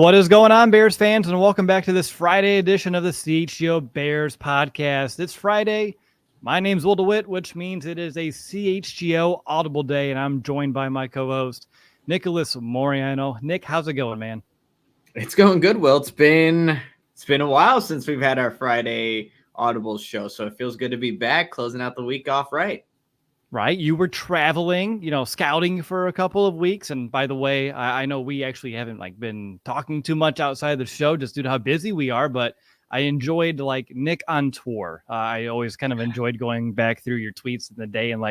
What is going on, Bears fans, and welcome back to this Friday edition of the CHGO Bears Podcast. It's Friday. My name's Will DeWitt, which means it is a CHGO Audible Day, and I'm joined by my co-host, Nicholas Moreano. Nick, how's it going, man? It's going good, Will. It's been a while since we've had our Friday Audible show, so it feels good to be back, closing out the week off right. Right. You were traveling, scouting for a couple of weeks. And by the way, I know we actually haven't been talking too much outside the show just due to how busy we are, but I enjoyed Nick on tour. I always kind of enjoyed going back through your tweets in the day and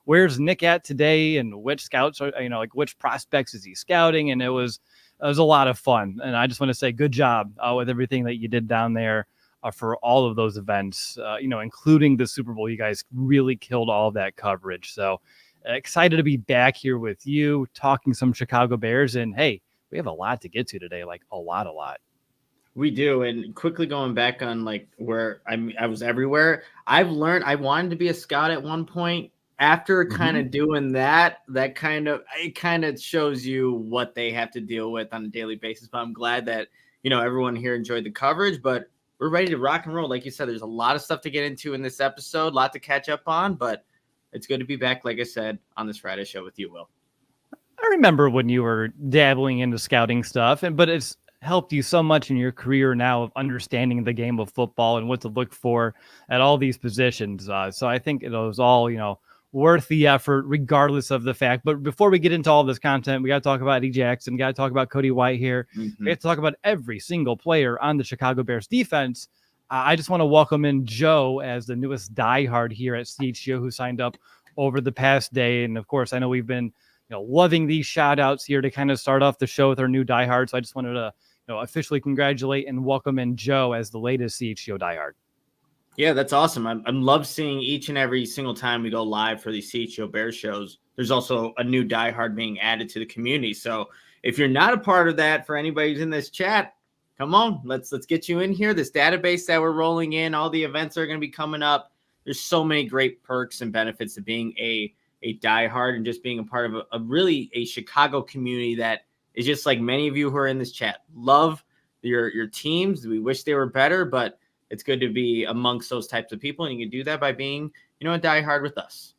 where's Nick at today and which scouts are, which prospects is he scouting? And it was a lot of fun. And I just want to say good job with everything that you did down there. For all of those events, including the Super Bowl. You guys really killed all of that coverage. So excited to be back here with you talking some Chicago Bears. And hey, we have a lot to get to today, a lot. We do. And quickly going back on where I was everywhere, I've learned I wanted to be a scout at one point. After kind of doing that it kind of shows you what they have to deal with on a daily basis. But I'm glad that, everyone here enjoyed the coverage, but we're ready to rock and roll. Like you said, there's a lot of stuff to get into in this episode, a lot to catch up on, but it's good to be back, like I said, on this Friday show with you, Will. I remember when you were dabbling into scouting stuff, but it's helped you so much in your career now of understanding the game of football and what to look for at all these positions. So I think it was all, worth the effort, regardless of the fact. But before we get into all this content, we got to talk about Eddie Jackson, got to talk about Cody Whitehair. We have to talk about every single player on the Chicago Bears defense. I just want to welcome in Joe as the newest diehard here at CHGO who signed up over the past day. And of course, I know we've been loving these shout outs here to kind of start off the show with our new diehard. So I just wanted to officially congratulate and welcome in Joe as the latest CHGO diehard. Yeah, that's awesome. I love seeing each and every single time we go live for these CHGO Bears shows. There's also a new diehard being added to the community. So if you're not a part of that, for anybody who's in this chat, come on, let's get you in here. This database that we're rolling in, all the events are going to be coming up. There's so many great perks and benefits to being a diehard and just being a part of a really a Chicago community that is just like many of you who are in this chat. Love your teams. We wish they were better, but it's good to be amongst those types of people, and you can do that by being, a diehard with us.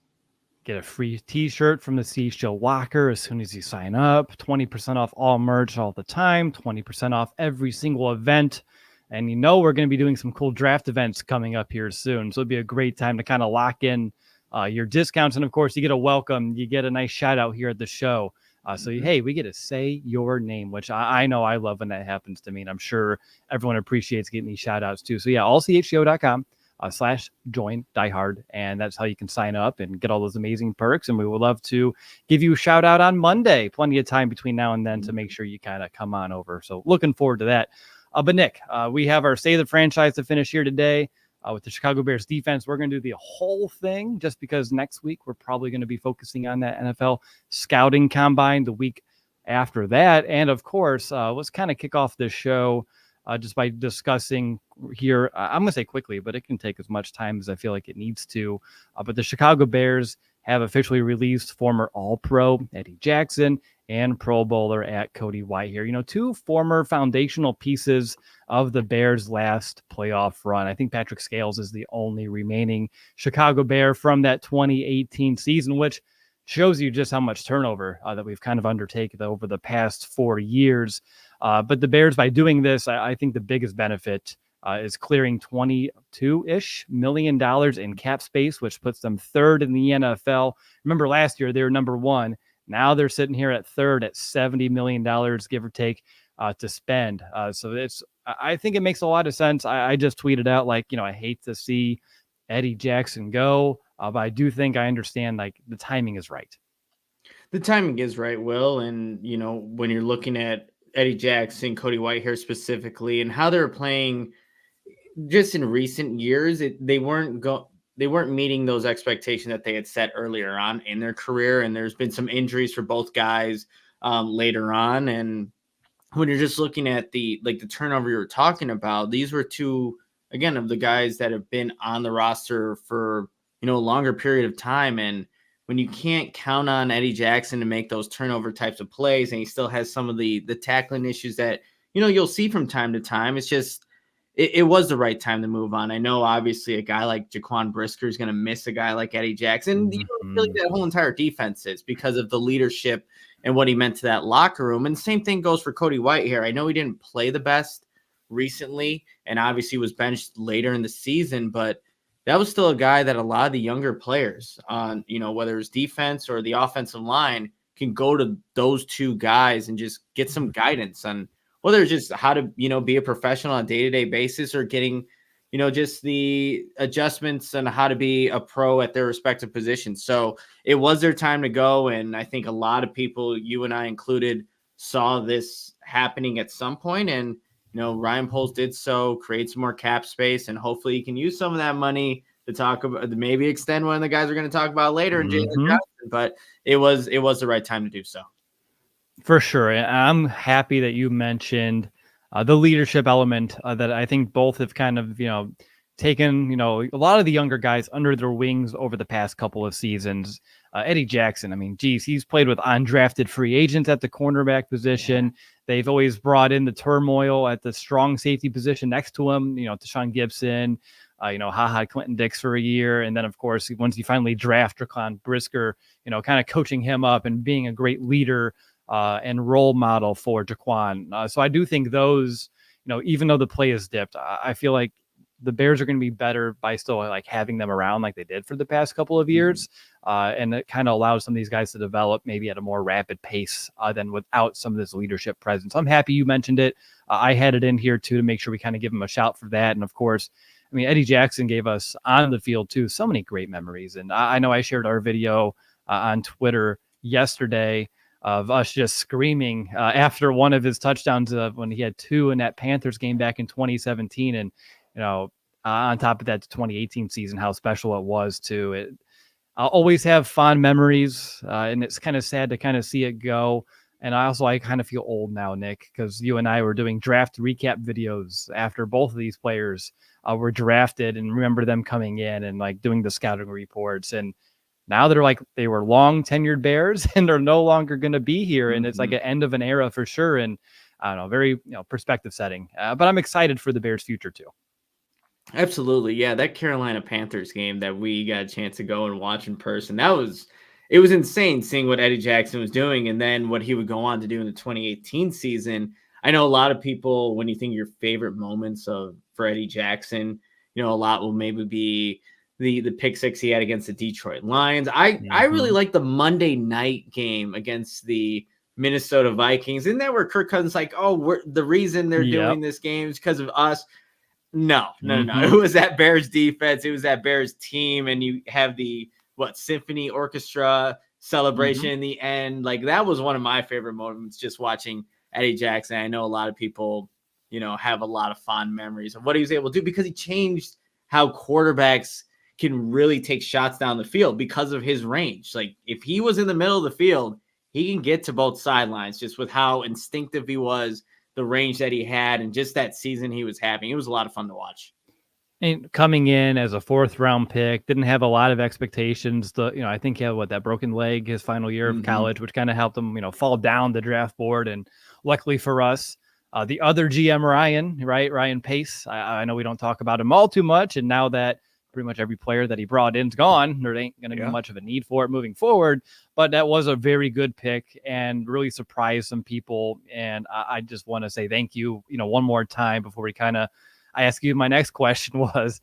Get a free t-shirt from the CHGO locker as soon as you sign up, 20% off all merch all the time, 20% off every single event. And we're going to be doing some cool draft events coming up here soon. So it'll be a great time to kind of lock in your discounts. And of course, you get a welcome, you get a nice shout out here at the show. Hey, we get to say your name, which I know I love when that happens to me. And I'm sure everyone appreciates getting these shout outs too. So yeah, allchgo.com/join diehard. And that's how you can sign up and get all those amazing perks. And we would love to give you a shout out on Monday. Plenty of time between now and then to make sure you kind of come on over. So looking forward to that. But Nick, we have our State of the Franchise to finish here today. With the Chicago Bears defense, we're going to do the whole thing just because next week we're probably going to be focusing on that NFL scouting combine the week after that. And of course, let's kind of kick off this show just by discussing here. I'm going to say quickly, but it can take as much time as I feel like it needs to. But the Chicago Bears have officially released former All-Pro Eddie Jackson and Pro Bowler at Cody Whitehair. Two former foundational pieces of the Bears' last playoff run. I think Patrick Scales is the only remaining Chicago Bear from that 2018 season, which shows you just how much turnover that we've kind of undertaken over the past 4 years. But the Bears, by doing this, I think the biggest benefit is clearing $22-ish million in cap space, which puts them third in the NFL. Remember last year, they were number one. Now they're sitting here at third at $70 million, give or take, to spend. So I think it makes a lot of sense. I just tweeted out, I hate to see Eddie Jackson go, but I do think I understand, the timing is right. The timing is right, Will. And, when you're looking at Eddie Jackson, Cody Whitehair specifically, and how they're playing just in recent years, they weren't meeting those expectations that they had set earlier on in their career. And there's been some injuries for both guys later on. And when you're just looking at the turnover you were talking about, these were two, again, of the guys that have been on the roster for, a longer period of time. And when you can't count on Eddie Jackson to make those turnover types of plays, and he still has some of the tackling issues that you'll see from time to time. It's just, it was the right time to move on. I know obviously a guy like Jaquan Brisker is going to miss a guy like Eddie Jackson. Really that whole entire defense is because of the leadership and what he meant to that locker room. And the same thing goes for Cody Whitehair. I know he didn't play the best recently and obviously was benched later in the season, but that was still a guy that a lot of the younger players on, whether it's defense or the offensive line can go to those two guys and just get some guidance on whether it's just how to, be a professional on a day-to-day basis or getting, just the adjustments on how to be a pro at their respective positions. So it was their time to go. And I think a lot of people, you and I included, saw this happening at some point. And, Ryan Poles did so, create some more cap space, and hopefully he can use some of that money to talk about, maybe extend one of the guys we're going to talk about later in Jaylen Johnson. But it was the right time to do so. For sure. And I'm happy that you mentioned the leadership element that I think both have kind of, taken, a lot of the younger guys under their wings over the past couple of seasons. Eddie Jackson, I mean, geez, he's played with undrafted free agents at the cornerback position. Yeah. They've always brought in the turmoil at the strong safety position next to him, Deshaun Gibson, Clinton Dix for a year. And then, of course, once you finally draft Jaquan Brisker, kind of coaching him up and being a great leader and role model for Jaquan. So I do think those, even though the play is dipped, I feel like the Bears are going to be better by still like having them around like they did for the past couple of years. And it kind of allows some of these guys to develop maybe at a more rapid pace than without some of this leadership presence. I'm happy you mentioned it. I had it in here too, to make sure we kind of give them a shout for that. And of course, I mean, Eddie Jackson gave us on the field too so many great memories. And I know I shared our video on Twitter yesterday of us just screaming after one of his touchdowns when he had two in that Panthers game back in 2017. And, on top of that 2018 season, how special it was too. I'll always have fond memories and it's kind of sad to kind of see it go. And I kind of feel old now, Nick, because you and I were doing draft recap videos after both of these players were drafted and remember them coming in and like doing the scouting reports. And now they were long tenured Bears and they're no longer going to be here. And it's like an end of an era for sure. And I don't know, very, perspective setting, but I'm excited for the Bears future too. Absolutely. Yeah. That Carolina Panthers game that we got a chance to go and watch in person, it was insane seeing what Eddie Jackson was doing and then what he would go on to do in the 2018 season. I know a lot of people, when you think your favorite moments for Eddie Jackson, a lot will maybe be the pick six he had against the Detroit Lions. I really like the Monday night game against the Minnesota Vikings. Isn't that where Kirk Cousins the reason they're doing this game is because of us? No. It was that Bears defense. It was that Bears team. And you have the symphony orchestra celebration in the end. Like that was one of my favorite moments, just watching Eddie Jackson. I know a lot of people, have a lot of fond memories of what he was able to do because he changed how quarterbacks can really take shots down the field because of his range. Like if he was in the middle of the field, he can get to both sidelines just with how instinctive he was, the range that he had, and just that season he was having. It was a lot of fun to watch. And coming in as a 4th round pick, didn't have a lot of expectations. I think he had that broken leg his final year of college, which kind of helped him, fall down the draft board. And luckily for us, the other GM, Ryan Pace, I know we don't talk about him all too much. And now that pretty much every player that he brought in is gone, there ain't going to be much of a need for it moving forward. But that was a very good pick and really surprised some people. And I just want to say thank you, one more time before I ask you my next question was,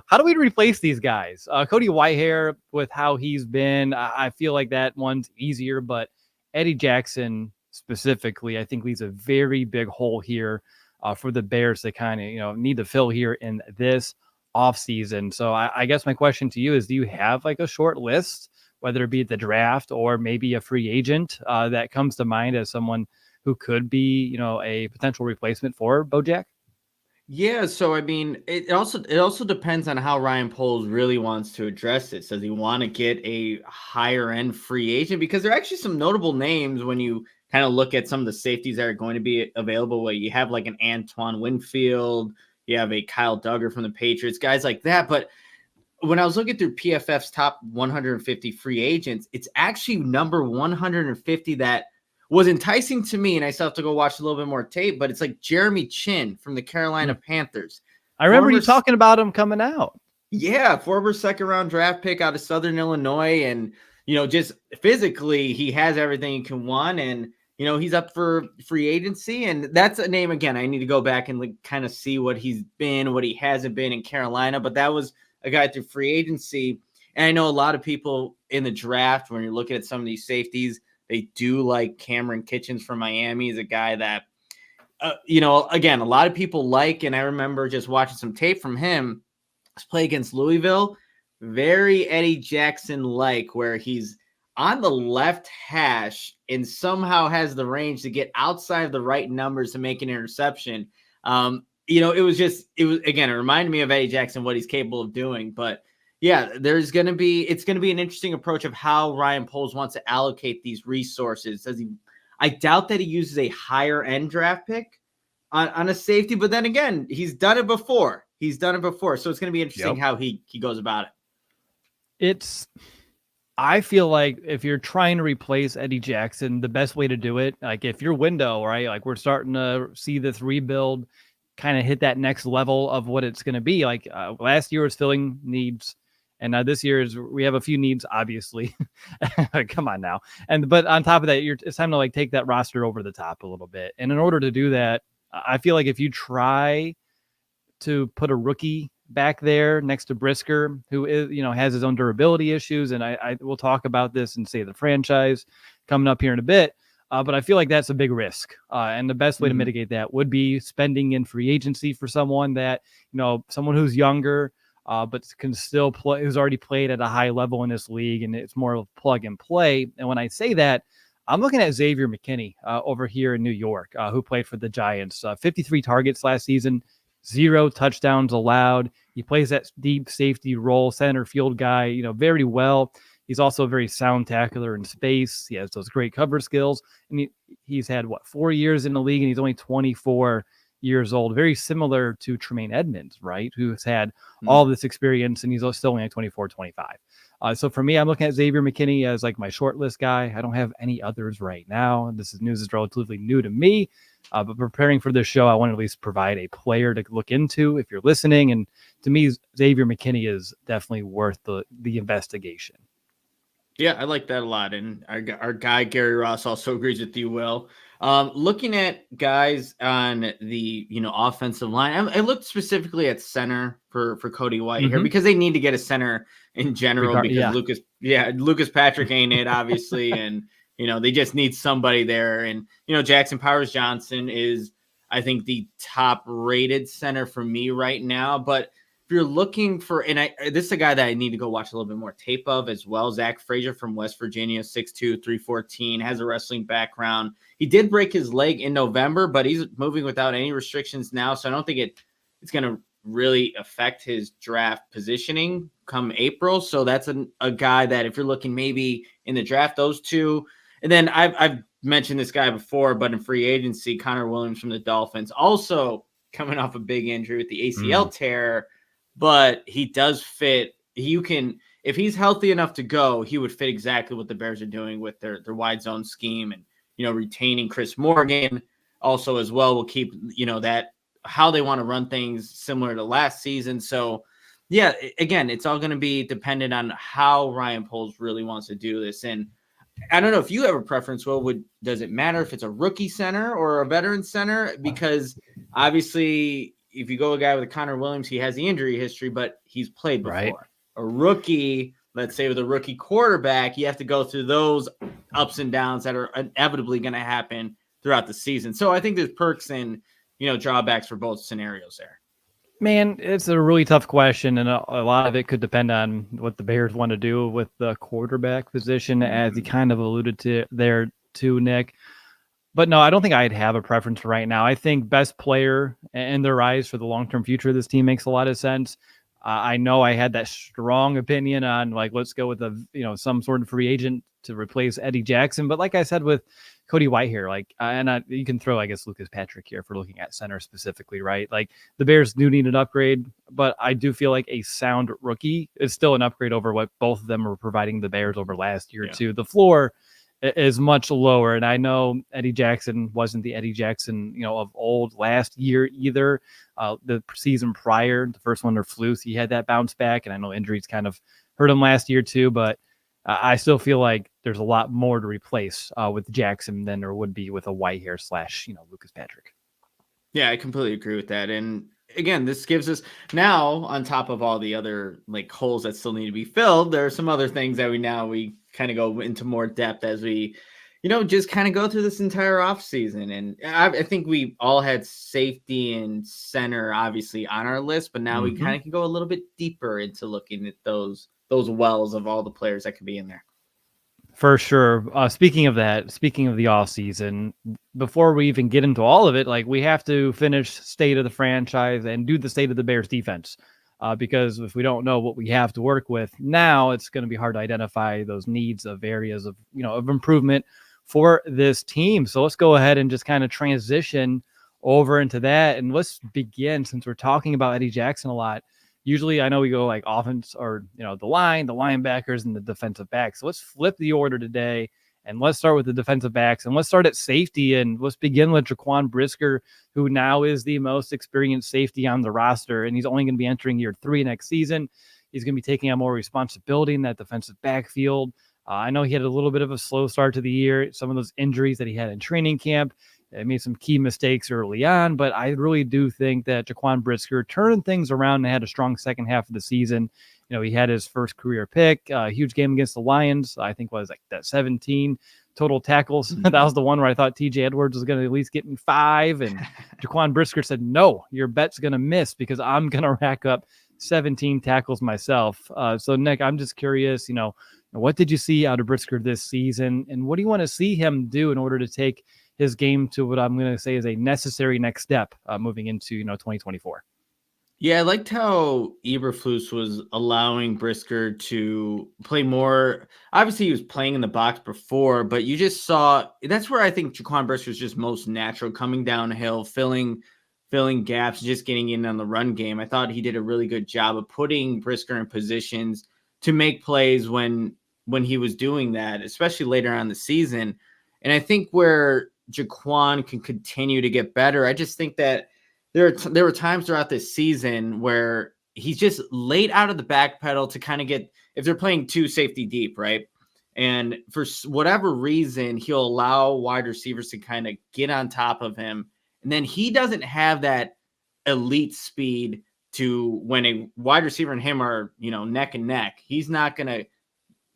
how do we replace these guys? Cody Whitehair, with how he's been, I feel like that one's easier, but Eddie Jackson specifically, I think leaves a very big hole here for the Bears to kind of, need to fill here in this offseason. So I guess my question to you is, do you have like a short list, whether it be at the draft or maybe a free agent that comes to mind as someone who could be, a potential replacement for Bojack? Yeah, so I mean, it also depends on how Ryan Poles really wants to address this. Does he want to get a higher end free agent? Because there are actually some notable names when you kind of look at some of the safeties that are going to be available. Where you have like an Antoine Winfield, you have a Kyle Duggar from the Patriots, guys like that. But when I was looking through PFF's top 150 free agents, it's actually number 150 that was enticing to me, and I still have to go watch a little bit more tape, but it's like Jeremy Chin from the Carolina Panthers. I remember you talking about him coming out. Yeah, former second-round draft pick out of Southern Illinois, and just physically, he has everything he can want, and he's up for free agency, and that's a name again. I need to go back and kind of see what he's been, what he hasn't been in Carolina, but that was a guy through free agency. And I know a lot of people in the draft, when you're looking at some of these safeties, they do like Cameron Kitchens from Miami. He's a guy that, again, a lot of people like, and I remember just watching some tape from him play against Louisville. Very Eddie Jackson-like, where he's on the left hash and somehow has the range to get outside of the right numbers to make an interception. It reminded me of Eddie Jackson, what he's capable of doing. But yeah, it's going to be an interesting approach of how Ryan Poles wants to allocate these resources. I doubt that he uses a higher end draft pick on a safety, but then again, he's done it before. So it's going to be interesting how he goes about it. I feel like if you're trying to replace Eddie Jackson, the best way to do it, like if your window, right, like we're starting to see this rebuild kind of hit that next level of what it's going to be. Like last year was filling needs, and this year we have a few needs, obviously. Come on now. But on top of that, it's time to take that roster over the top a little bit. And in order to do that, I feel like if you try to put a rookie back there next to Brisker, who is, has his own durability issues. And I will talk about this and say the franchise coming up here in a bit. But I feel like that's a big risk. And the best way to mitigate that would be spending in free agency for someone that, someone who's younger, but can still play, who's already played at a high level in this league. And it's more of a plug and play. And when I say that, I'm looking at Xavier McKinney over here in New York, who played for the Giants, 53 targets last season, 0 touchdowns allowed. He plays that deep safety role, center field guy, very well. He's also a very sound tackler in space. He has those great cover skills. And he's had, 4 years in the league, and he's only 24 years old. Very similar to Tremaine Edmunds, right? Who's had all this experience, and he's still only 24, 25. So for me, I'm looking at Xavier McKinney as my short list guy. I don't have any others right now. News is relatively new to me. But preparing for this show, I want to at least provide a player to look into if you're listening. And to me, Xavier McKinney is definitely worth the investigation. Yeah, I like that a lot. And our guy, Gary Ross, also agrees with you, Will. Looking at guys on the, offensive line, I looked specifically at center for Cody Whitehair because they need to get a center in general Lucas Patrick ain't it, obviously. And, they just need somebody there. And, Jackson Powers Johnson is, I think, the top rated center for me right now. But if you're looking for, this is a guy that I need to go watch a little bit more tape of as well. Zach Frazier from West Virginia, 6'2", 314, has a wrestling background. He did break his leg in November, but he's moving without any restrictions now. So I don't think it's going to really affect his draft positioning come April. So that's a guy that if you're looking maybe in the draft, those two. And then I've mentioned this guy before, but in free agency, Connor Williams from the Dolphins, also coming off a big injury with the ACL tear. But he does fit. If he's healthy enough to go, he would fit exactly what the Bears are doing with their wide zone scheme and, retaining Chris Morgan also as well will keep, that how they want to run things similar to last season. So yeah, again, it's all going to be dependent on how Ryan Poles really wants to do this. And I don't know if you have a preference, Will, does it matter if it's a rookie center or a veteran center? Because obviously, if you go a guy with Connor Williams, he has the injury history, but he's played before. Right. A rookie, let's say with a rookie quarterback, you have to go through those ups and downs that are inevitably going to happen throughout the season. So I think there's perks and, drawbacks for both scenarios there. Man, it's a really tough question, and a lot of it could depend on what the Bears want to do with the quarterback position, as you kind of alluded to there too, Nick. But no, I don't think I'd have a preference for right now. I think best player in their eyes for the long-term future of this team makes a lot of sense. I know I had that strong opinion on let's go with some sort of free agent to replace Eddie Jackson. But like I said with Cody Whitehair, you can throw, I guess, Lucas Patrick here for looking at center specifically, right? The Bears do need an upgrade, but I do feel like a sound rookie is still an upgrade over what both of them were providing the Bears over last year too. The floor is much lower. And I know Eddie Jackson wasn't the Eddie Jackson, of old last year either. The season prior, the first one under Flus, he had that bounce back. And I know injuries kind of hurt him last year too, but I still feel like there's a lot more to replace with Jackson than there would be with a Whitehair / Lucas Patrick. Yeah, I completely agree with that. And again, this gives us now, on top of all the other like holes that still need to be filled, there are some other things that we kind of go into more depth as we, just kind of go through this entire offseason. And I think we all had safety and center obviously on our list, but now we kind of can go a little bit deeper into looking at those wells of all the players that could be in there. For sure. Speaking of the off season, before we even get into all of it, like we have to finish state of the franchise and do the state of the Bears defense. Because if we don't know what we have to work with now, it's going to be hard to identify those needs of areas of improvement for this team. So let's go ahead and just kind of transition over into that. And let's begin, since we're talking about Eddie Jackson a lot. Usually I know we go like offense or, the line, the linebackers and the defensive backs. So let's flip the order today and let's start with the defensive backs and let's start at safety and let's begin with Jaquan Brisker, who now is the most experienced safety on the roster. And he's only going to be entering year 3 next season. He's going to be taking on more responsibility in that defensive backfield. I know he had a little bit of a slow start to the year. Some of those injuries that he had in training camp, made some key mistakes early on, but I really do think that Jaquan Brisker turned things around and had a strong second half of the season. He had his first career pick, a huge game against the Lions. I think was like that 17 total tackles. That was the one where I thought TJ Edwards was going to at least get me 5. And Jaquan Brisker said, no, your bet's going to miss because I'm going to rack up 17 tackles myself. So Nick, I'm just curious, what did you see out of Brisker this season? And what do you want to see him do in order to take his game to what I'm going to say is a necessary next step moving into 2024. Yeah, I liked how Eberflus was allowing Brisker to play more. Obviously, he was playing in the box before, but you just saw that's where I think Jaquan Brisker is just most natural, coming downhill, filling gaps, just getting in on the run game. I thought he did a really good job of putting Brisker in positions to make plays when he was doing that, especially later on in the season. And I think where Jaquan can continue to get better, I just think that there were times throughout this season where he's just laid out of the back pedal to kind of get, if they're playing 2 safety deep, right? And for whatever reason, he'll allow wide receivers to kind of get on top of him. And then he doesn't have that elite speed to when a wide receiver and him are, neck and neck. He's not going to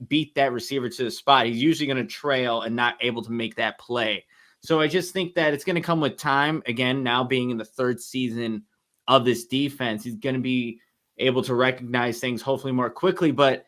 beat that receiver to the spot. He's usually going to trail and not able to make that play. So I just think that it's going to come with time. Again, now being in the 3rd season of this defense, he's going to be able to recognize things hopefully more quickly. But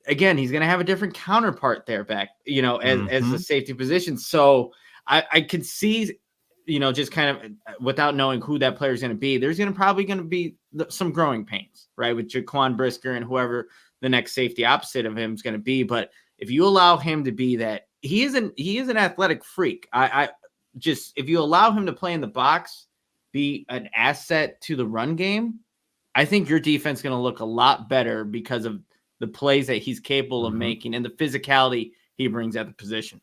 again, he's going to have a different counterpart there back, as the safety position. So I could see, just kind of without knowing who that player is going to be, there's probably going to be some growing pains, right, with Jaquan Brisker and whoever the next safety opposite of him is going to be. But if you allow him to be that, he is an athletic freak. If you allow him to play in the box, be an asset to the run game, I think your defense is going to look a lot better because of the plays that he's capable of making and the physicality he brings at the position.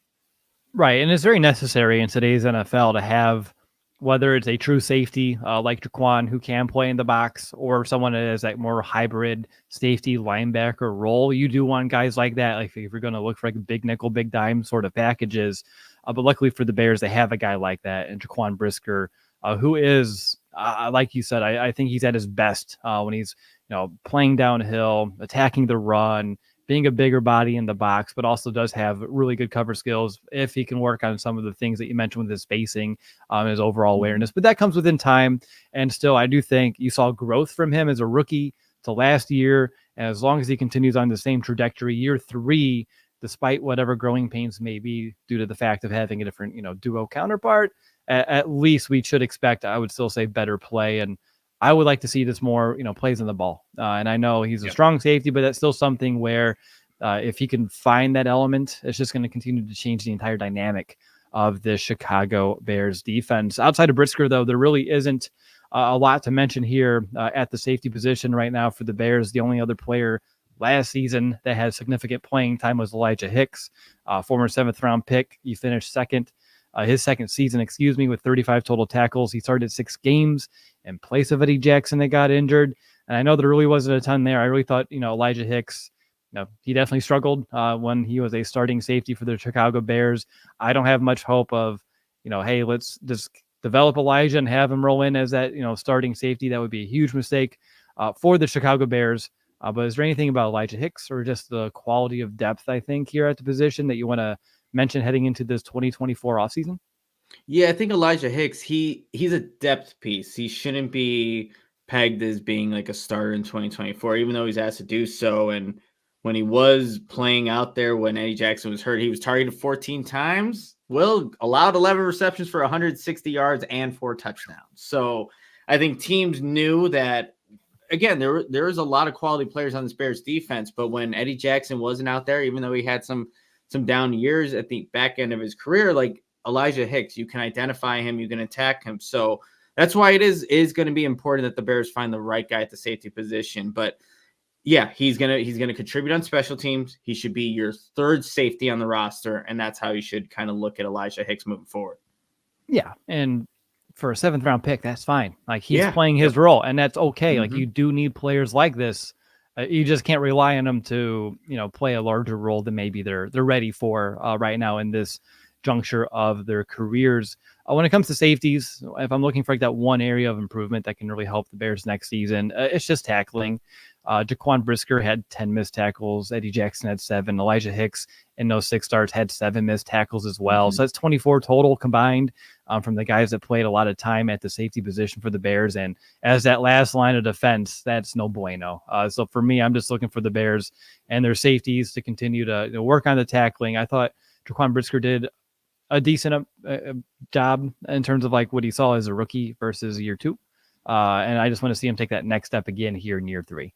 Right. And it's very necessary in today's NFL to have, whether it's a true safety like Jaquan who can play in the box or someone that is that more hybrid safety linebacker role. You do want guys like that. Like if you're going to look for like big nickel, big dime sort of packages. But luckily for the Bears, they have a guy like that. And Jaquan Brisker, who is, like you said, I think he's at his best when he's, playing downhill, attacking the run, being a bigger body in the box, but also does have really good cover skills if he can work on some of the things that you mentioned with his spacing, his overall awareness. But that comes within time. And still, I do think you saw growth from him as a rookie to last year. And as long as he continues on the same trajectory, year 3, despite whatever growing pains may be due to the fact of having a different, duo counterpart, at least we should expect, I would still say, better play. And I would like to see this more, plays in the ball. And I know he's a strong safety, but that's still something where if he can find that element, it's just going to continue to change the entire dynamic of the Chicago Bears defense. Outside of Brisker, though, there really isn't a lot to mention here at the safety position right now for the Bears. The only other player last season that had significant playing time was Elijah Hicks, former 7th-round pick. He finished his second season, with 35 total tackles. He started 6 games in place of Eddie Jackson that got injured. And I know there really wasn't a ton there. I really thought, Elijah Hicks, he definitely struggled when he was a starting safety for the Chicago Bears. I don't have much hope of, hey, let's just develop Elijah and have him roll in as that, starting safety. That would be a huge mistake for the Chicago Bears. But is there anything about Elijah Hicks or just the quality of depth, I think, here at the position that you want to mention heading into this 2024 offseason? Yeah, I think Elijah Hicks, he's a depth piece. He shouldn't be pegged as being like a starter in 2024, even though he's asked to do so. And when he was playing out there when Eddie Jackson was hurt, he was targeted 14 times. Will allowed 11 receptions for 160 yards and 4 touchdowns. So I think teams knew that, again, there was a lot of quality players on this Bears defense, but when Eddie Jackson wasn't out there, even though he had some down years at the back end of his career, like Elijah Hicks, you can identify him, you can attack him. So that's why it is going to be important that the Bears find the right guy at the safety position. But yeah, he's gonna contribute on special teams. He should be your 3rd safety on the roster, and that's how you should kind of look at Elijah Hicks moving forward. Yeah, and for a 7th-round pick, that's fine. Like, he's playing his role, and that's okay. Mm-hmm. Like, you do need players like this. You just can't rely on them to, play a larger role than maybe they're ready for right now in this juncture of their careers. When it comes to safeties, if I'm looking for like that one area of improvement that can really help the Bears next season, it's just tackling. Jaquan Brisker had 10 missed tackles. Eddie Jackson had 7. Elijah Hicks in those 6 starts had 7 missed tackles as well. Mm-hmm. So that's 24 total combined from the guys that played a lot of time at the safety position for the Bears. And as that last line of defense, that's no bueno. So for me, I'm just looking for the Bears and their safeties to continue to work on the tackling. I thought Jaquan Brisker did a decent job in terms of like what he saw as a rookie versus year 2. And I just want to see him take that next step again here in year 3.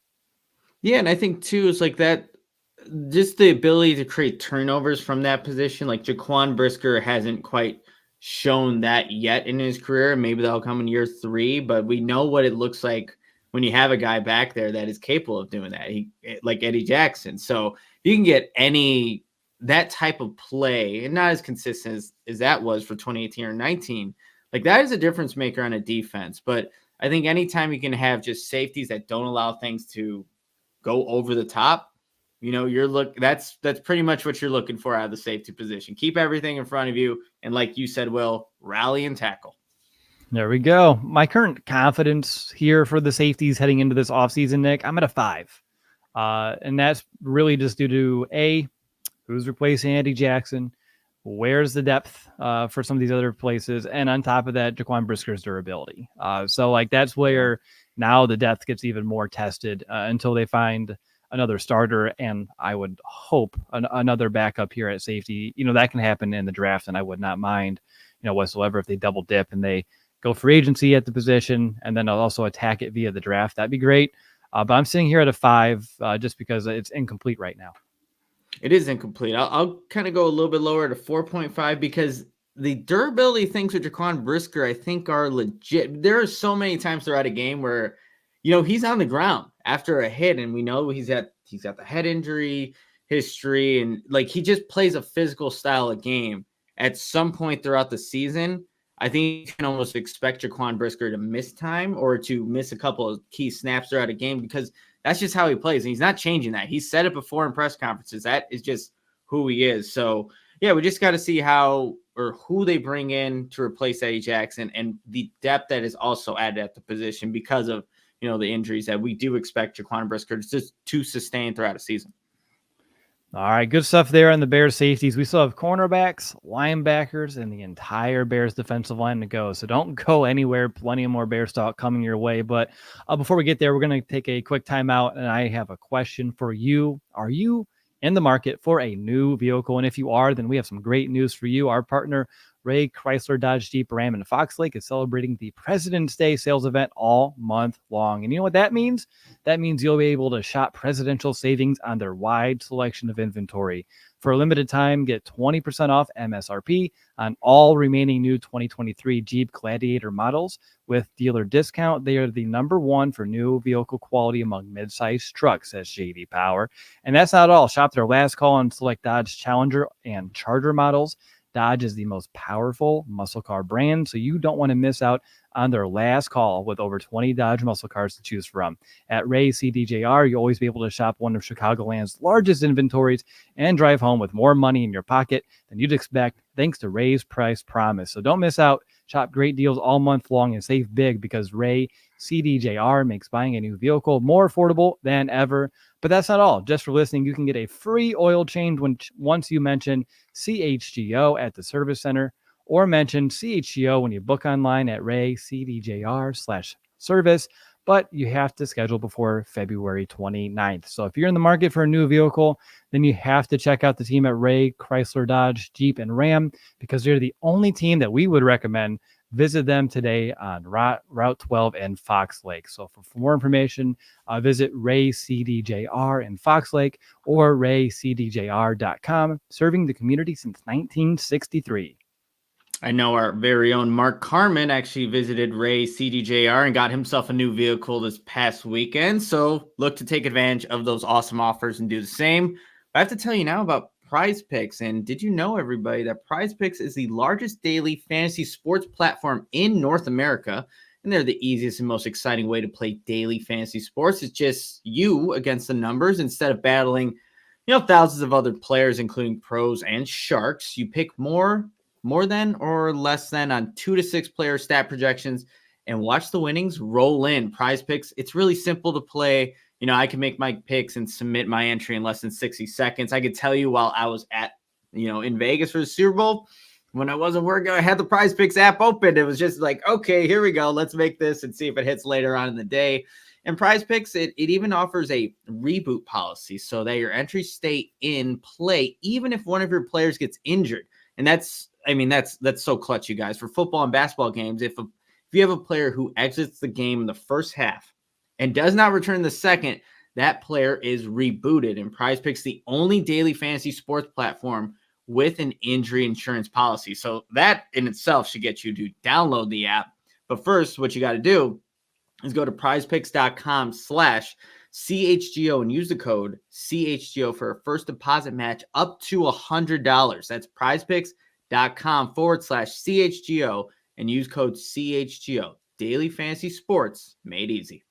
Yeah, and I think too is like that, just the ability to create turnovers from that position. Like Jaquan Brisker hasn't quite shown that yet in his career. Maybe that'll come in year 3, but we know what it looks like when you have a guy back there that is capable of doing that. Like Eddie Jackson. So you can get that type of play, and not as consistent as that was for 2018 or 19. Like, that is a difference maker on a defense. But I think anytime you can have just safeties that don't allow things to go over the top, that's pretty much what you're looking for out of the safety position. Keep everything in front of you, and like you said, Will, rally and tackle. There we go. My current confidence here for the safeties heading into this offseason, Nick, I'm at a 5. And that's really just due to who's replacing Eddie Jackson, where's the depth for some of these other places, and on top of that, Jaquan Brisker's durability. So like that's where now the depth gets even more tested until they find another starter, and I would hope another backup here at safety. That can happen in the draft, and I would not mind whatsoever if they double dip and they go free agency at the position and then also attack it via the draft. That'd be great. But I'm sitting here at a 5 just because it's incomplete right now. It is incomplete. I'll kind of go a little bit lower to 4.5 because the durability things with Jaquan Brisker, I think, are legit. There are so many times throughout a game where, he's on the ground after a hit, and we know he's got the head injury history, and like he just plays a physical style of game. At some point throughout the season, I think you can almost expect Jaquan Brisker to miss time or to miss a couple of key snaps throughout a game because that's just how he plays. And he's not changing that. He's said it before in press conferences. That is just who he is. So, yeah, we just got to see how or who they bring in to replace Eddie Jackson and the depth that is also added at the position because of, the injuries that we do expect Jaquan Brisker to sustain throughout a season. All right, good stuff there on the Bears safeties. We still have cornerbacks, linebackers, and the entire Bears defensive line to go. So don't go anywhere. Plenty of more Bears talk coming your way. But before we get there, we're going to take a quick timeout, and I have a question for you. Are you in the market for a new vehicle? And if you are, then we have some great news for you. Our partner, Ray Chrysler Dodge Jeep Ram in Fox Lake is celebrating the President's Day sales event all month long. And you know what that means? That means you'll be able to shop presidential savings on their wide selection of inventory. For a limited time, get 20% off MSRP on all remaining new 2023 Jeep Gladiator models with dealer discount. They are the number one for new vehicle quality among midsize trucks, says JD Power. And that's not all. Shop their last call on select Dodge Challenger and Charger models. Dodge is the most powerful muscle car brand, so you don't want to miss out on their last call with over 20 Dodge muscle cars to choose from. At Ray CDJR, you'll always be able to shop one of Chicagoland's largest inventories and drive home with more money in your pocket than you'd expect thanks to Ray's Price Promise. So don't miss out. Shop great deals all month long and save big because Ray CDJR makes buying a new vehicle more affordable than ever. But that's not all. Just for listening, you can get a free oil change once you mention CHGO at the service center or mention CHGO when you book online at raycdjr/service. But you have to schedule before February 29th. So if you're in the market for a new vehicle, then you have to check out the team at Ray Chrysler Dodge Jeep and Ram because they're the only team that we would recommend. Visit them today on Route 12 in Fox Lake. So for more information, visit Ray CDJR in Fox Lake or raycdjr.com, serving the community since 1963. I know our very own Mark Carmen actually visited Ray CDJR and got himself a new vehicle this past weekend. So look to take advantage of those awesome offers and do the same. I have to tell you now about Prize Picks. And did you know, everybody, that Prize Picks is the largest daily fantasy sports platform in North America? And they're the easiest and most exciting way to play daily fantasy sports. It's just you against the numbers instead of battling, thousands of other players, including pros and sharks. You pick more than or less than on 2 to 6 player stat projections and watch the winnings roll in. Prize Picks, it's really simple to play. I can make my picks and submit my entry in less than 60 seconds. I could tell you while I was at, in Vegas for the Super Bowl, when I wasn't working, I had the Prize Picks app open. It was just like, okay, here we go. Let's make this and see if it hits later on in the day. And Prize Picks, it even offers a reboot policy so that your entries stay in play, even if one of your players gets injured. And that's so clutch, you guys. For football and basketball games, if you have a player who exits the game in the first half and does not return the second, that player is rebooted. And Prize Picks, the only daily fantasy sports platform with an injury insurance policy. So that in itself should get you to download the app. But first, what you got to do is go to prizepicks.com/CHGO and use the code CHGO for a first deposit match up to $100. That's prizepicks.com/CHGO and use code CHGO. Daily fantasy sports made easy.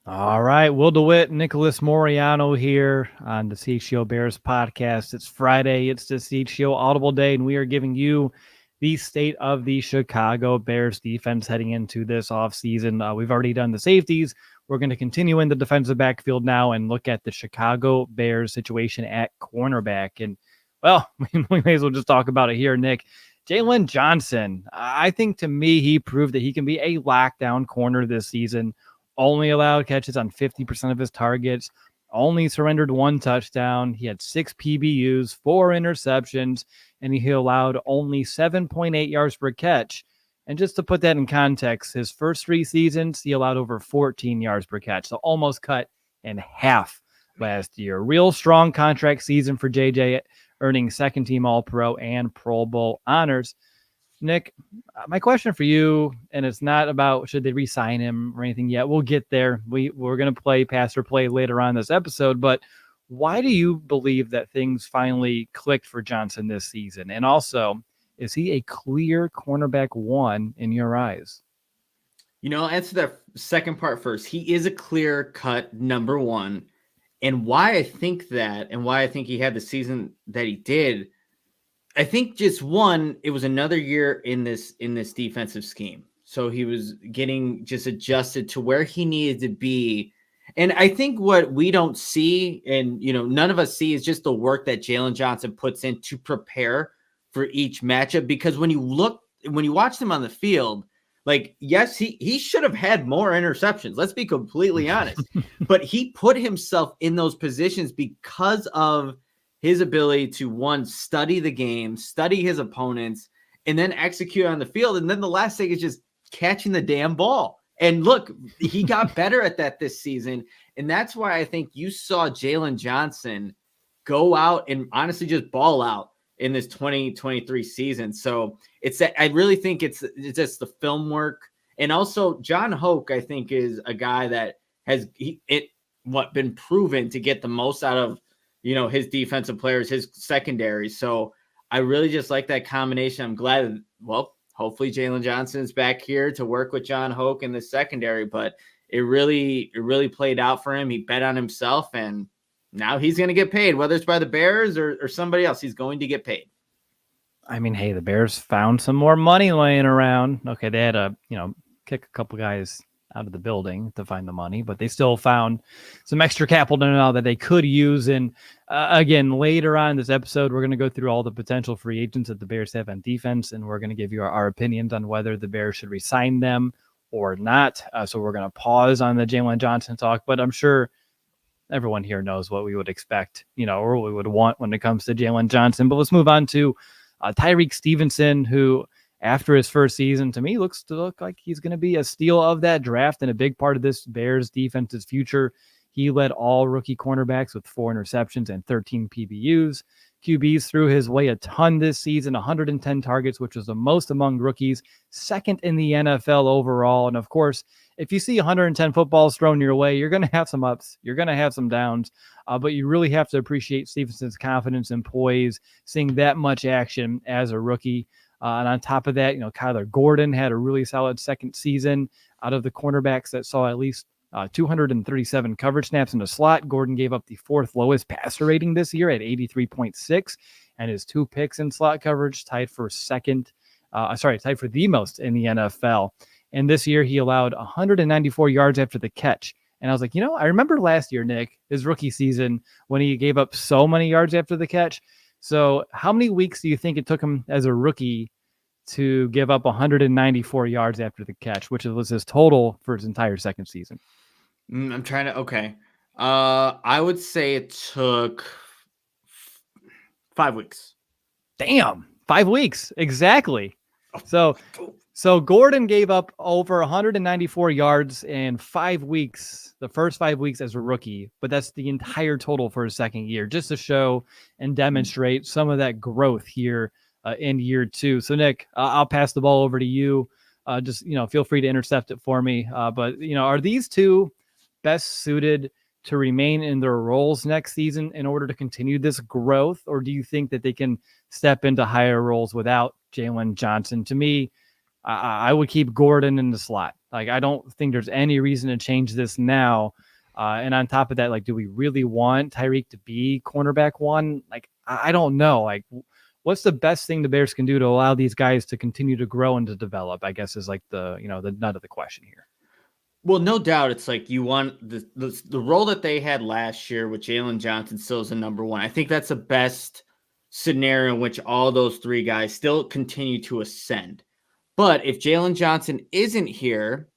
All right, Will DeWitt, Nicholas Moreano here on the CHGO Bears Podcast. It's Friday. It's the CHGO Audible Day, and we are giving you the state of the Chicago Bears defense heading into this offseason. We've already done the safeties. We're going to continue in the defensive backfield now and look at the Chicago Bears situation at cornerback. And, well, we may as well just talk about it here, Nick. Jaylen Johnson, I think to me he proved that he can be a lockdown corner this season. Only allowed catches on 50% of his targets, only surrendered 1 touchdown. He had 6 PBUs, 4 interceptions, and he allowed only 7.8 yards per catch. And just to put that in context, his first 3 seasons, he allowed over 14 yards per catch, so almost cut in half last year. Real strong contract season for JJ, earning second-team All-Pro and Pro Bowl honors. Nick, my question for you, and it's not about should they re-sign him or anything yet. We'll get there. We're going to play pass or play later on this episode, but why do you believe that things finally clicked for Johnson this season? And also, is he a clear cornerback 1 in your eyes? I'll answer that second part first. He is a clear-cut number 1. And why I think that and why I think he had the season that he did, I think just one, it was another year in this defensive scheme. So he was getting just adjusted to where he needed to be. And I think what we don't see and, none of us see is just the work that Jaylen Johnson puts in to prepare for each matchup. Because when you watch him on the field, like, yes, he should have had more interceptions. Let's be completely honest. But he put himself in those positions because of his ability to, 1, study the game, study his opponents, and then execute on the field. And then the last thing is just catching the damn ball. And look, he got better at that this season. And that's why I think you saw Jaylen Johnson go out and honestly just ball out in this 2023 season. So I really think it's just the film work. And also John Hoke, I think, is a guy that has been proven to get the most out of, his defensive players, his secondary. So I really just like that combination. I'm glad, hopefully Jaylen Johnson is back here to work with John Hoke in the secondary, but it really played out for him. He bet on himself, and now he's going to get paid, whether it's by the Bears or somebody else. He's going to get paid. I mean, hey, the Bears found some more money laying around. Okay, they had to, kick a couple guys out of the building to find the money, but they still found some extra capital now that they could use. And again, later on in this episode, we're going to go through all the potential free agents that the Bears have on defense, and we're going to give you our opinions on whether the Bears should re-sign them or not. So we're going to pause on the Jaylen Johnson talk, but I'm sure everyone here knows what we would expect, or what we would want when it comes to Jaylen Johnson. But let's move on to Tyreek Stevenson, who after his first season, to me, looks like he's going to be a steal of that draft and a big part of this Bears defense's future. He led all rookie cornerbacks with 4 interceptions and 13 PBUs. QBs threw his way a ton this season, 110 targets, which was the most among rookies, second in the NFL overall. And of course, if you see 110 footballs thrown your way, you're going to have some ups, you're going to have some downs, but you really have to appreciate Stevenson's confidence and poise, seeing that much action as a rookie. And on top of that, Kyler Gordon had a really solid second season out of the cornerbacks that saw at least 237 coverage snaps in the slot. Gordon gave up the 4th lowest passer rating this year at 83.6, and his 2 picks in slot coverage tied for the most in the NFL. And this year he allowed 194 yards after the catch. And I was like, I remember last year, Nick, his rookie season, when he gave up so many yards after the catch. So how many weeks do you think it took him as a rookie to give up 194 yards after the catch, which was his total for his entire second season? I'm trying to, okay. I would say it took 5 weeks. Damn, 5 weeks. Exactly. So Gordon gave up over 194 yards in 5 weeks, the first 5 weeks as a rookie, but that's the entire total for his second year, just to show and demonstrate some of that growth here in year 2. So Nick, I'll pass the ball over to you. Just, feel free to intercept it for me. But are these two best suited to remain in their roles next season in order to continue this growth? Or do you think that they can step into higher roles without Jaylen Johnson? To me, I would keep Gordon in the slot. Like, I don't think there's any reason to change this now. And on top of that, like, do we really want Tyreek to be cornerback 1? Like, I don't know. Like, what's the best thing the Bears can do to allow these guys to continue to grow and to develop, I guess, is like the nut of the question here. Well, no doubt. It's like you want the role that they had last year with Jaylen Johnson still is the number 1. I think that's the best scenario in which all those 3 guys still continue to ascend. But if Jaylen Johnson isn't here,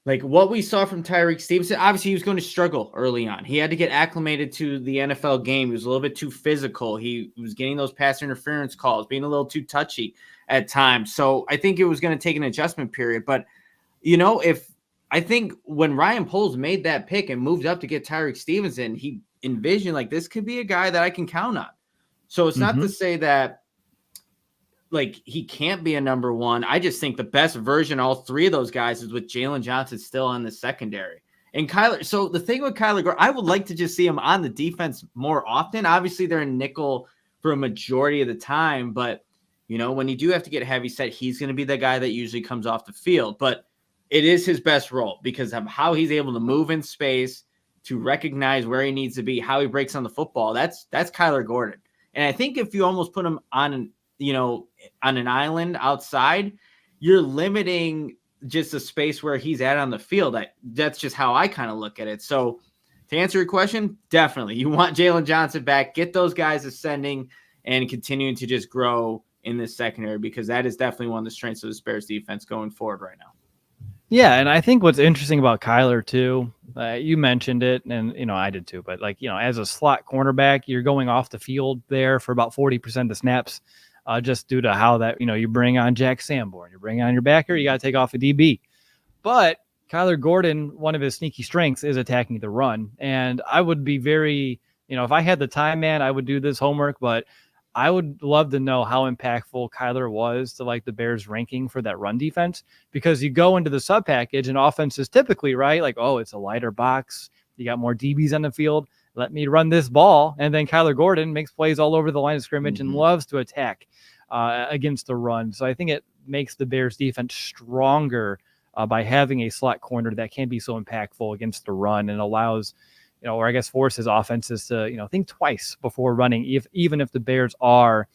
like what we saw from Tyreek Stevenson, obviously he was going to struggle early on. He had to get acclimated to the NFL game. He was a little bit too physical. He was getting those pass interference calls, being a little too touchy at times. So I think it was going to take an adjustment period. But, I think when Ryan Poles made that pick and moved up to get Tyreek Stevenson, he envisioned like this could be a guy that I can count on. So it's not to say that like he can't be a number 1. I just think the best version of all 3 of those guys is with Jaylen Johnson still on the secondary. And Kyler, so the thing with Kyler Gordon, I would like to just see him on the defense more often. Obviously, they're in nickel for a majority of the time, but when you do have to get heavy set, he's going to be the guy that usually comes off the field. But it is his best role because of how he's able to move in space, to recognize where he needs to be, how he breaks on the football. That's Kyler Gordon. And I think if you almost put him on an island outside, you're limiting just the space where he's at on the field. That's just how I kind of look at it. So to answer your question, definitely you want Jaylen Johnson back, get those guys ascending and continuing to just grow in this secondary, because that is definitely one of the strengths of the Bears defense going forward right now. Yeah, and I think what's interesting about Kyler too, you mentioned it, and I did too. But as a slot cornerback, you're going off the field there for about 40% of the snaps. just due to how that, you bring on Jack Sanborn, you bring on your backer, you got to take off a DB. But Kyler Gordon, one of his sneaky strengths is attacking the run. And I would be very, if I had the time, man, I would do this homework, but I would love to know how impactful Kyler was to like the Bears ranking for that run defense, because you go into the sub package and offenses typically, right? Like, oh, it's a lighter box. You got more DBs on the field. Let me run this ball. And then Kyler Gordon makes plays all over the line of scrimmage and loves to attack against the run. So I think it makes the Bears defense stronger by having a slot corner that can be so impactful against the run and allows, or I guess forces offenses to, think twice before running, even if the Bears are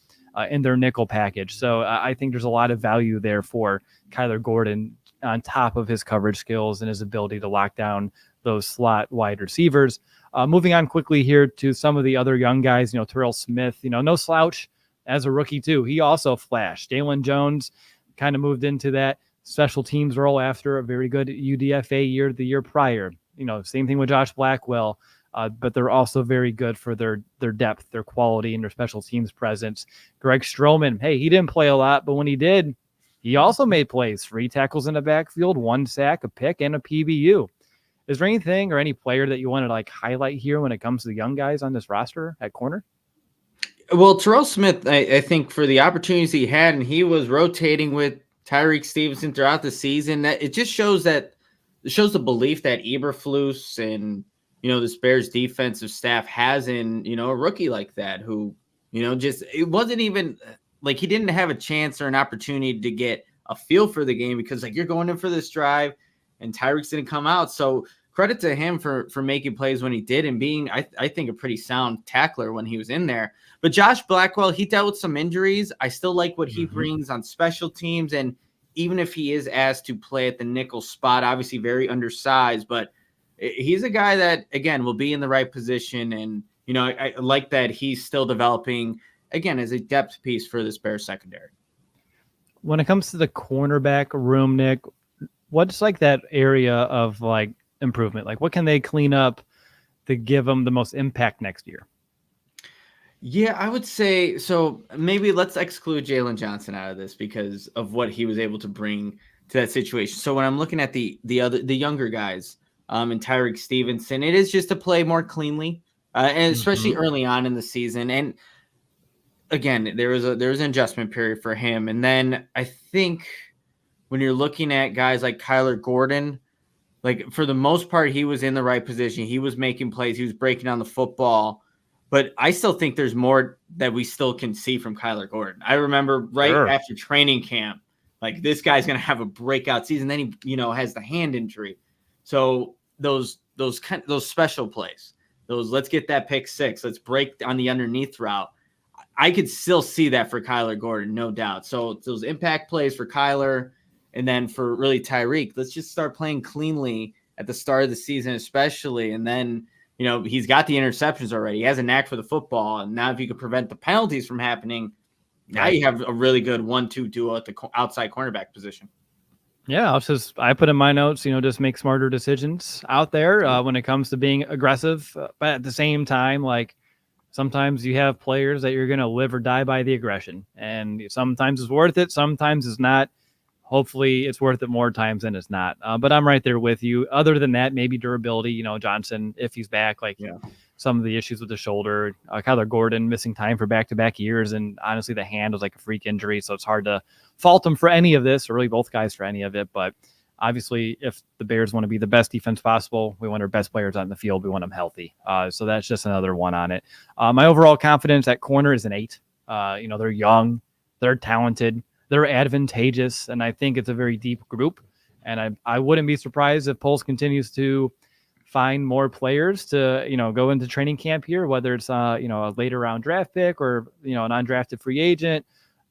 in their nickel package. So I think there's a lot of value there for Kyler Gordon on top of his coverage skills and his ability to lock down those slot wide receivers. Moving on quickly here to some of the other young guys, Terrell Smith, no slouch as a rookie too. He also flashed. Jaylen Jones kind of moved into that special teams role after a very good UDFA year the year prior. Same thing with Josh Blackwell, but they're also very good for their depth, their quality, and their special teams presence. Greg Stroman, hey, he didn't play a lot, but when he did, he also made plays. 3 tackles in the backfield, 1 sack, a pick, and a PBU. Is there anything or any player that you want to like highlight here when it comes to the young guys on this roster at corner? Well, Terrell Smith, I think for the opportunities he had, and he was rotating with Tyreek Stevenson throughout the season, that it just shows the belief that Eberflus and, this Bears defensive staff has in, a rookie like that who, it wasn't even like he didn't have a chance or an opportunity to get a feel for the game because like you're going in for this drive and Tyreek's didn't come out. So credit to him for making plays when he did and being, I think, a pretty sound tackler when he was in there. But Josh Blackwell, he dealt with some injuries. I still like what he brings on special teams. And even if he is asked to play at the nickel spot, obviously very undersized, but he's a guy that, again, will be in the right position. And, I like that he's still developing, again, as a depth piece for this Bears secondary. When it comes to the cornerback room, Nick, what's like that area of like improvement? Like what can they clean up to give them the most impact next year? Yeah, I would say so. Maybe let's exclude Jaylen Johnson out of this because of what he was able to bring to that situation. So when I'm looking at the younger guys, and Tyreek Stevenson, it is just to play more cleanly, and especially early on in the season. And again, there was an adjustment period for him. And then I think when you're looking at guys like Kyler Gordon, like for the most part, he was in the right position. He was making plays. He was breaking down the football. But I still think there's more that we still can see from Kyler Gordon. I remember after training camp, like this guy's going to have a breakout season. Then he, has the hand injury. So those special plays, let's get that pick 6. Let's break on the underneath route. I could still see that for Kyler Gordon, no doubt. So those impact plays for Kyler, and then for really Tyreek, let's just start playing cleanly at the start of the season, especially, and then. He's got the interceptions already. He has a knack for the football. And now if you could prevent the penalties from happening, now you have a really good 1-2 duo at the outside cornerback position. Yeah, I put in my notes, just make smarter decisions out there when it comes to being aggressive. But at the same time, like sometimes you have players that you're going to live or die by the aggression. And sometimes it's worth it. Sometimes it's not. Hopefully it's worth it more times than it's not. But I'm right there with you. Other than that, maybe durability, Johnson, if he's back, some of the issues with the shoulder, Kyler Gordon missing time for back-to-back years. And honestly, the hand was like a freak injury. So it's hard to fault him for any of this, or really both guys for any of it. But obviously, if the Bears want to be the best defense possible, we want our best players on the field. We want them healthy. So that's just another one on it. My overall confidence at corner is an 8. They're young, they're talented. They're advantageous, and I think it's a very deep group. And I wouldn't be surprised if Poles continues to find more players to, go into training camp here, whether it's, a later round draft pick or, an undrafted free agent.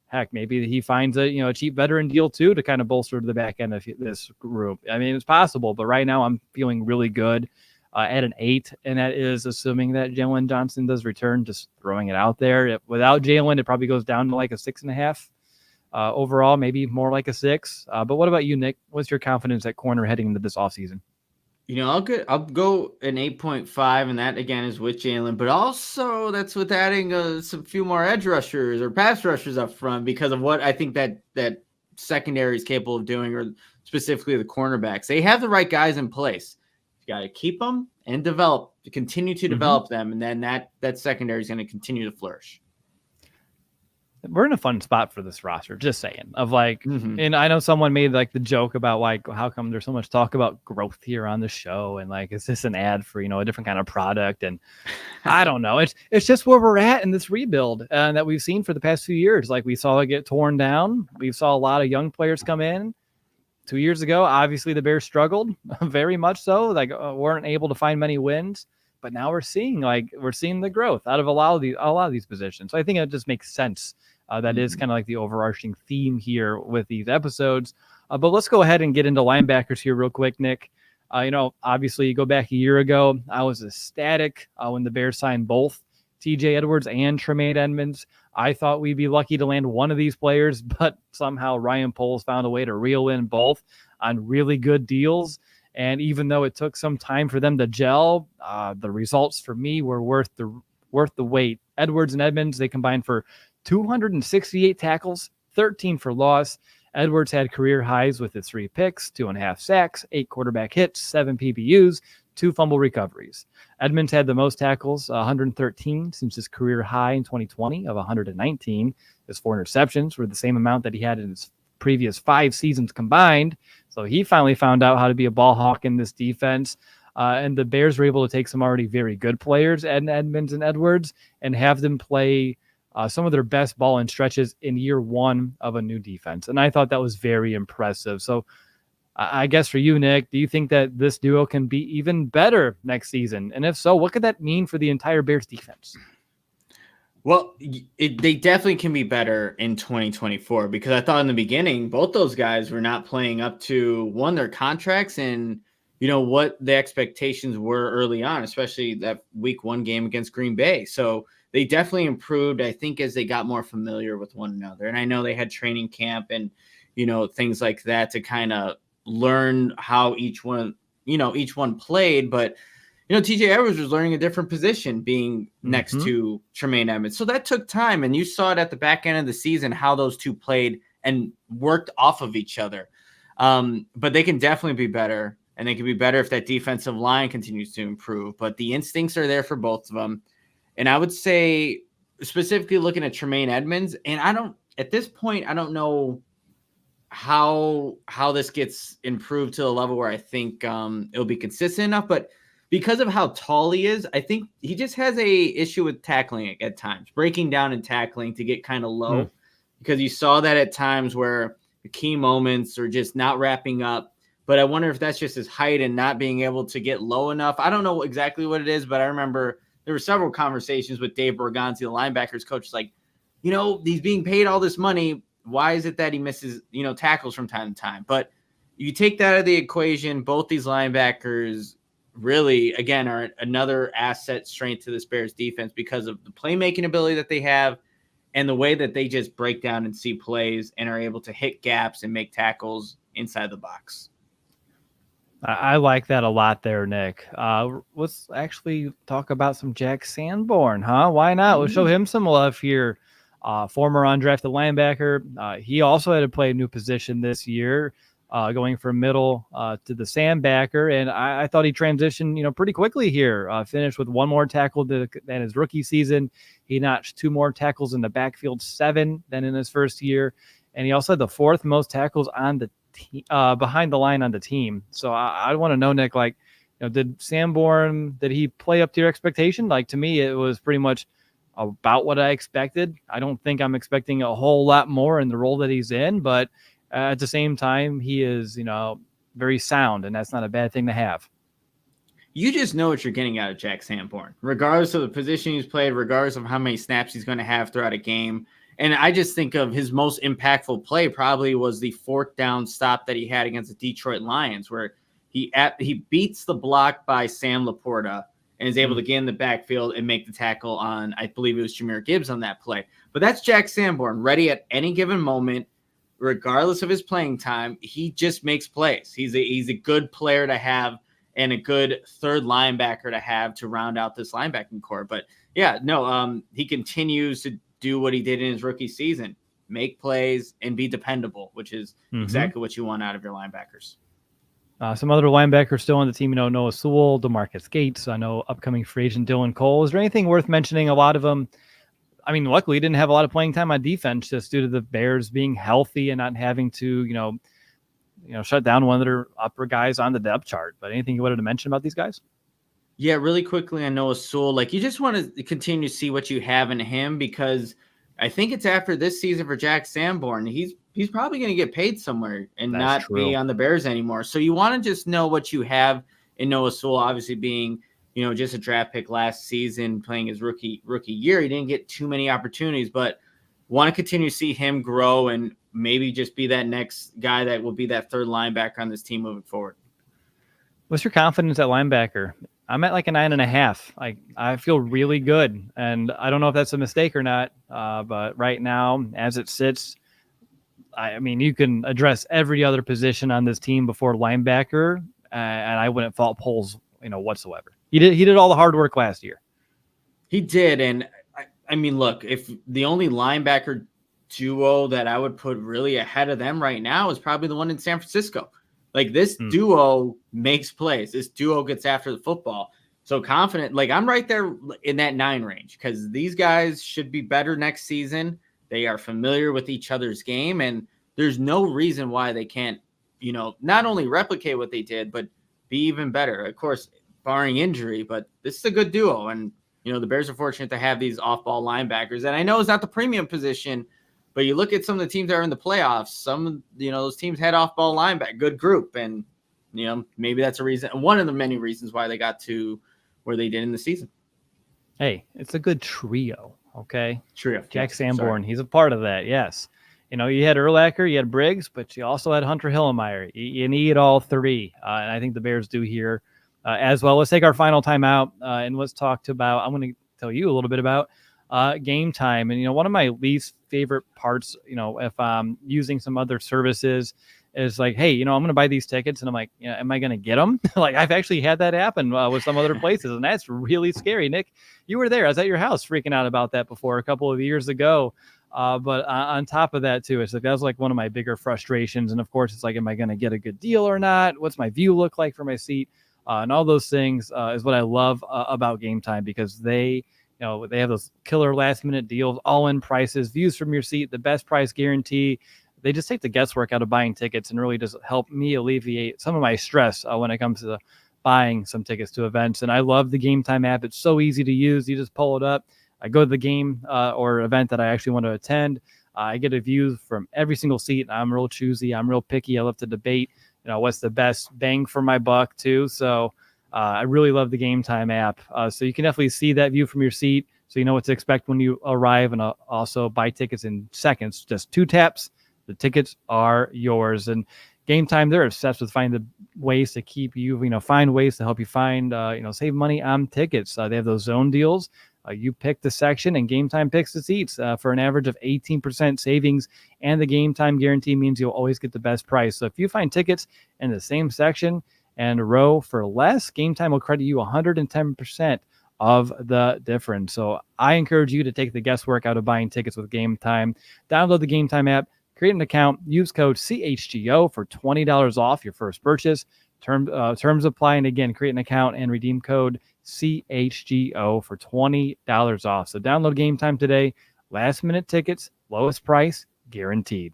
Heck, maybe he finds a cheap veteran deal too to kind of bolster the back end of this group. I mean, it's possible, but right now I'm feeling really good at an 8, and that is assuming that Jaylen Johnson does return, just throwing it out there. Without Jaylen, it probably goes down to like a 6.5. Overall, maybe more like a 6. But what about you, Nick? What's your confidence at corner heading into this offseason? I'll go an 8.5, and that again is with Jaylen, but also that's with adding some few more edge rushers or pass rushers up front because of what I think that secondary is capable of doing, or specifically the cornerbacks. They have the right guys in place. You got to keep them and continue to develop them, and then that secondary is going to continue to flourish. We're in a fun spot for this roster, just saying, of like, and I know someone made like the joke about like, how come there's so much talk about growth here on the show? And like, is this an ad for, a different kind of product? And I don't know. It's just where we're at in this rebuild that we've seen for the past few years. Like we saw it get torn down. We saw a lot of young players come in 2 years ago. Obviously the Bears struggled very much so, like weren't able to find many wins, but now we're seeing the growth out of a lot of these positions. So I think it just makes sense. That is kind of like the overarching theme here with these episodes. But let's go ahead and get into linebackers here real quick, Nick. Obviously you go back a year ago, I was ecstatic when the Bears signed both TJ Edwards and Tremaine Edmunds. I thought we'd be lucky to land one of these players, but somehow Ryan Poles found a way to reel in both on really good deals. And even though it took some time for them to gel, the results for me were worth the wait. Edwards and Edmunds, they combined for 268 tackles, 13 for loss. Edwards had career highs with his 3 picks, 2.5 sacks, 8 quarterback hits, 7 PBUs, 2 fumble recoveries. Edmonds had the most tackles, 113, since his career high in 2020 of 119. His 4 interceptions were the same amount that he had in his previous 5 seasons combined. So he finally found out how to be a ball hawk in this defense. And the Bears were able to take some already very good players, Edmonds and Edwards, and have them play some of their best ball and stretches in year one of a new defense. And I thought that was very impressive. So I guess for you, Nick, do you think that this duo can be even better next season? And if so, what could that mean for the entire Bears defense? Well, they definitely can be better in 2024 because I thought in the beginning, both those guys were not playing up to their contracts and what the expectations were early on, especially that week 1 game against Green Bay. So they definitely improved, I think, as they got more familiar with one another. And I know they had training camp and, things like that to kind of learn how each one played. But, TJ Edwards was learning a different position being next to Tremaine Edmonds. So that took time. And you saw it at the back end of the season, how those two played and worked off of each other. But they can definitely be better. And they can be better if that defensive line continues to improve. But the instincts are there for both of them. And I would say specifically looking at Tremaine Edmonds, and at this point, I don't know how this gets improved to a level where I think it'll be consistent enough. But because of how tall he is, I think he just has a issue with tackling at times, breaking down and tackling to get kind of low. Because you saw that at times where the key moments are just not wrapping up. But I wonder if that's just his height and not being able to get low enough. I don't know exactly what it is, but I remember there were several conversations with Dave Borgonzi, the linebackers coach, like, he's being paid all this money. Why is it that he misses, tackles from time to time? But you take that out of the equation, both these linebackers really, again, are another asset strength to this Bears defense because of the playmaking ability that they have and the way that they just break down and see plays and are able to hit gaps and make tackles inside the box. I like that a lot there, Nick. Let's actually talk about some Jack Sanborn, huh? Why not? We'll show him some love here. Former undrafted linebacker. He also had to play a new position this year, going from middle to the sandbacker. And I thought he transitioned, pretty quickly here. Finished with 1 more tackle than his rookie season. He notched 2 more tackles in the backfield, 7 than in his first year. And he also had the 4th most tackles on the behind the line on the team. So I want to know, Nick, did Sanborn, did he play up to your expectation? Like, to me, it was pretty much about what I expected. I don't think I'm expecting a whole lot more in the role that he's in, but at the same time, he is, very sound, and that's not a bad thing to have. You just know what you're getting out of Jack Sanborn, regardless of the position he's played, regardless of how many snaps he's going to have throughout a game. And I just think of his most impactful play probably was the 4th down stop that he had against the Detroit Lions, where he beats the block by Sam Laporta and is able to get in the backfield and make the tackle on, I believe it was Jahmyr Gibbs on that play. But that's Jack Sanborn, ready at any given moment, regardless of his playing time. He just makes plays. He's a good player to have and a good third linebacker to have to round out this linebacking core. But yeah, no, he continues to do what he did in his rookie season, make plays and be dependable, which is exactly what you want out of your linebackers. Some other linebackers still on the team, Noah Sewell, DeMarcus Gates. I know upcoming free agent Dylan Cole. Is there anything worth mentioning? A lot of them, I mean, luckily didn't have a lot of playing time on defense just due to the Bears being healthy and not having to, shut down one of their upper guys on the depth chart. But anything you wanted to mention about these guys? Yeah, really quickly on Noah Sewell, you just want to continue to see what you have in him, because I think it's after this season for Jack Sanborn. He's probably going to get paid somewhere and not be on the Bears anymore. So you want to just know what you have in Noah Sewell, obviously being, just a draft pick last season, playing his rookie year. He didn't get too many opportunities, but want to continue to see him grow and maybe just be that next guy that will be that third linebacker on this team moving forward. What's your confidence at linebacker? I'm at a 9.5. I feel really good, and I don't know if that's a mistake or not. But right now, as it sits, I mean, you can address every other position on this team before linebacker, and I wouldn't fault Poles, whatsoever. He did all the hard work last year. He did, and I mean, look, if the only linebacker duo that I would put really ahead of them right now is probably the one in San Francisco. This duo makes plays. This duo gets after the football. So confident. I'm right there in that 9 range, because these guys should be better next season. They are familiar with each other's game, and there's no reason why they can't, not only replicate what they did, but be even better. Of course, barring injury, but this is a good duo. And, the Bears are fortunate to have these off-ball linebackers. And I know it's not the premium position, but you look at some of the teams that are in the playoffs, some, those teams had off-ball linebacker, good group. And, maybe that's a reason, one of the many reasons why they got to where they did in the season. Hey, it's a good trio, okay? Trio. Jack Sanborn, he's a part of that, yes. You had Urlacher, you had Briggs, but you also had Hunter Hillemeyer. You need all three, and I think the Bears do here as well. Let's take our final time out, and let's talk about, I'm going to tell you a little bit about Game Time. And, one of my least favorite parts, if I'm using some other services, is hey, I'm going to buy these tickets, and I'm like, am I going to get them? I've actually had that happen with some other places, and that's really scary. Nick, you were there. I was at your house freaking out about that before a couple of years ago. But on top of that too, it's that was one of my bigger frustrations. And of course it's am I going to get a good deal or not? What's my view look like for my seat? And all those things is what I love about Game Time, because they have those killer last minute deals, all in prices, views from your seat, the best price guarantee. They just take the guesswork out of buying tickets and really just help me alleviate some of my stress when it comes to buying some tickets to events. And I love the Game Time app. It's so easy to use. You just pull it up. I go to the game or event that I actually want to attend. I get a view from every single seat. I'm real choosy. I'm real picky. I love to debate, what's the best bang for my buck too. So I really love the Game Time app. So you can definitely see that view from your seat, so you know what to expect when you arrive, and also buy tickets in seconds. Just 2 taps. The tickets are yours. And Game Time, they're obsessed with finding the ways to keep you, find ways to help you find, save money on tickets. They have those zone deals. You pick the section, and Game Time picks the seats for an average of 18% savings. And the Game Time guarantee means you'll always get the best price. So if you find tickets in the same section and row for less, Game Time will credit you 110% of the difference. So I encourage you to take the guesswork out of buying tickets with Game Time. Download the Game Time app, create an account, use code CHGO for $20 off your first purchase. Terms apply. And again, create an account and redeem code CHGO for $20 off. So download Game Time today. Last minute tickets, lowest price guaranteed.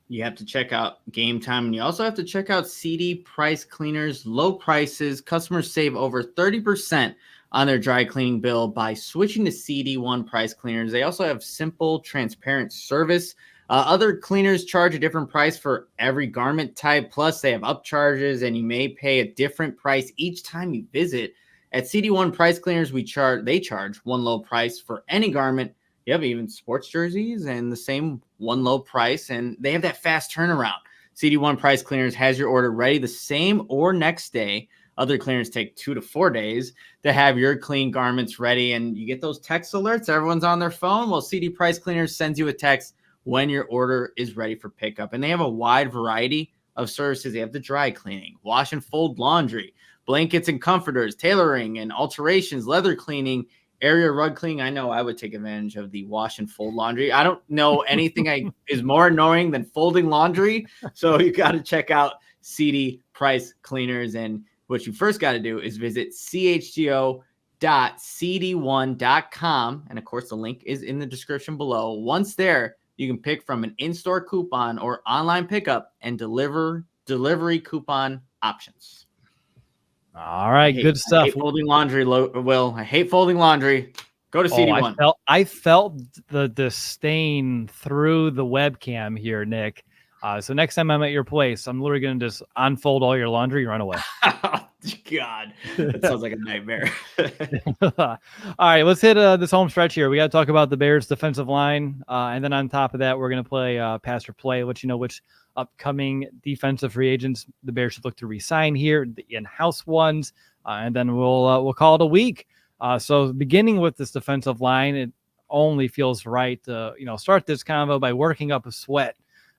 You have to check out Game Time, and you also have to check out CD Price Cleaners. Low prices. Customers save over 30% on their dry cleaning bill by switching to CD1 Price Cleaners. They also have simple, transparent service. Other cleaners charge a different price for every garment type. Plus, they have upcharges, and you may pay a different price each time you visit. At CD1 Price Cleaners, they charge one low price for any garment. You have even sports jerseys and the same one low price, and they have that fast turnaround. CD1 Price Cleaners has your order ready the same or next day. Other cleaners take 2 to 4 days to have your clean garments ready, and you get those text alerts. Everyone's on their phone. Well, CD Price Cleaners sends you a text when your order is ready for pickup, and they have a wide variety of services. They have the dry cleaning, wash and fold laundry, blankets and comforters, tailoring and alterations, leather cleaning, area rug cleaning. I know I would take advantage of the wash and fold laundry. I don't know anything is more annoying than folding laundry. So you got to check out CD Price Cleaners. And what you first got to do is visit chgo.cd1.com. And of course, the link is in the description below. Once there, you can pick from an in-store coupon or online pickup and delivery coupon options. All right, good stuff. I hate folding laundry, Will. I hate folding laundry. Go to CD1. I felt the disdain through the webcam here, Nick. So next time I'm at your place, I'm literally going to just unfold all your laundry and run away. Oh, God, that sounds like a nightmare. All right, let's hit this home stretch here. We got to talk about the Bears' defensive line. And then on top of that, we're going to play pass or play, let you know which upcoming defensive free agents the Bears should look to re-sign here, the in-house ones, and then we'll call it a week. So beginning with this defensive line, it only feels right to start this convo by working up a sweat.